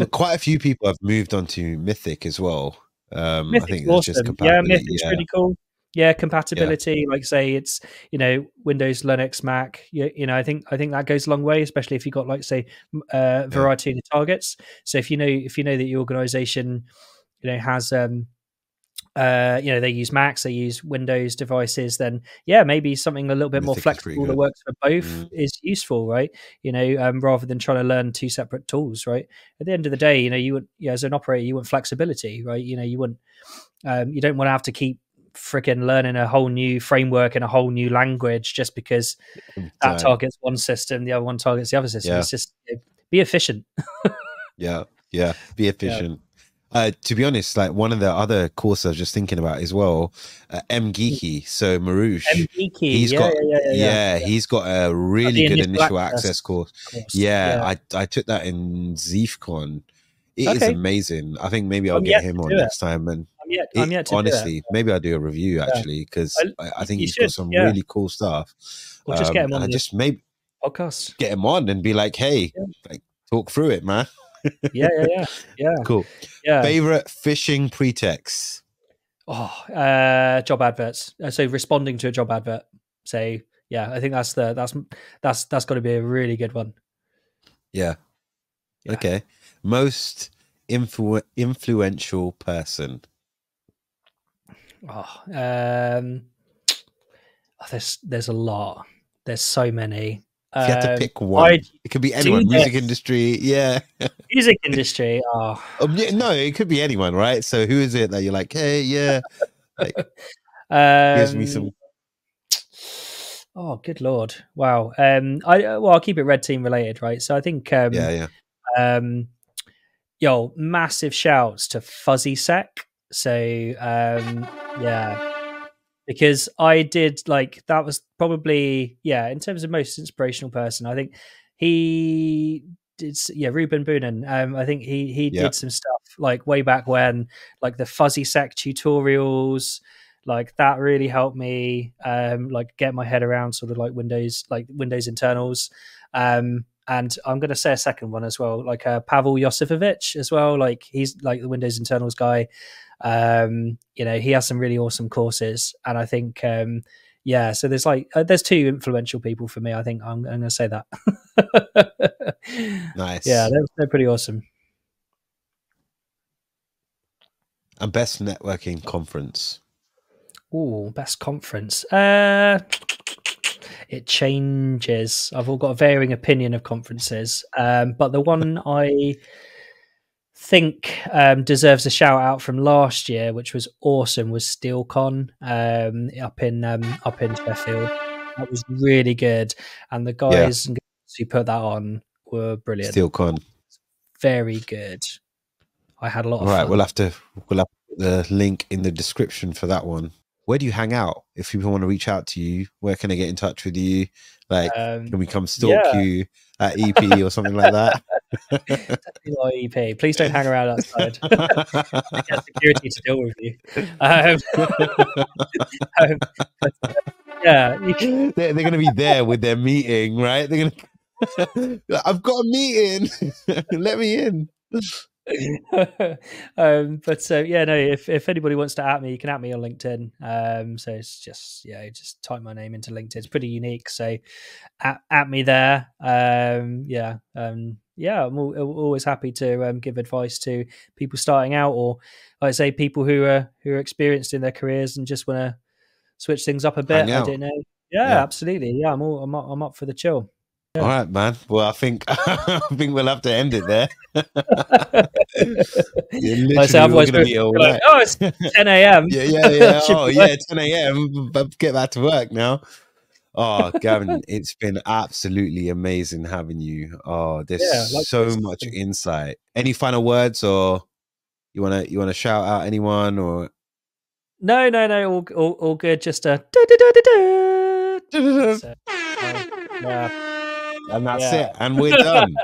Quite a few people have moved on to Mythic as well. Mythic's I think that's awesome. just compatibility. Mythic's really cool. Yeah, compatibility. Like, say it's Windows, Linux, Mac. I think that goes a long way, especially if you've got, like, say, variety of targets. So if you know that your organization has they use Macs, they use Windows devices, then maybe something a little bit more flexible that works for both is useful, right? Rather than trying to learn two separate tools, right? At the end of the day, you would, as an operator, you want flexibility, right? You don't want to have to keep freaking learning a whole new framework and a whole new language just because that targets one system, the other one targets the other system. It's just be efficient. Be efficient. To be honest, like, one of the other courses I was just thinking about as well, MGeeky. So Marouche, he's got a really good initial access course. I took that in ZeefCon. It is amazing. I think maybe I'll get him on next time. And I'm yet to honestly, maybe I'll do a review actually, because I think he's got some really cool stuff. Or just get him on just maybe podcast. Get him on and be like, hey, like, talk through it, man. Yeah. Cool. Yeah. Favorite phishing pretext? Job adverts. So responding to a job advert. So I think that's got to be a really good one. Yeah. Okay. Most influential person. There's a lot. There's so many. If you had to pick one, it could be anyone. Music industry, music industry. No, it could be anyone, right? So who is it that you're like, hey, like, gives me some. Oh, good lord! Wow. I'll keep it RedTeam related, right? So I think, massive shouts to FuzzySec. So because I did, like, that was probably, in terms of most inspirational person, I think he did, Ruben Boonen. I think he did some stuff, like, way back when, like the FuzzySec tutorials, like, that really helped me, like, get my head around sort of like Windows internals. And I'm going to say a second one as well, like Pavel Josifovich as well. Like, he's like the Windows internals guy. He has some really awesome courses, and I think so there's two influential people for me. I think I'm going to say that. Nice. Yeah, they're pretty awesome. And best networking conference. Best conference. It changes. I've all got a varying opinion of conferences, but the one I think deserves a shout out from last year, which was awesome, was SteelCon up in Sheffield. That was really good, and the guys and girls who put that on were brilliant. SteelCon, very good. I had a lot of fun. We'll have to put the link in the description for that one. Where do you hang out? If people want to reach out to you, where can I get in touch with you? Like, can we come stalk you at EP or something like that? Definitely not EP. Please don't hang around outside. Get security to deal with you. They're going to be there with their meeting, right? They're going to. I've got a meeting. Let me in. If anybody wants to at me, you can at me on LinkedIn. So it's just type my name into LinkedIn. It's pretty unique, so at me there. I'm always happy to give advice to people starting out, or like I say, people who are experienced in their careers and just want to switch things up a bit. I don't know. Yeah, absolutely. Yeah, I'm up for the chill. Yeah. All right, man. Well, I think I think we'll have to end it there. Literally, we're Otherwise gonna be here all like, night. oh, it's 10 a.m. Yeah. Oh, yeah, 10 a.m. But get back to work now. Oh, Gavin, it's been absolutely amazing having you. Oh, there's so much insight. Any final words, or you wanna shout out anyone, or no, all good. Just a and that's it, and we're done.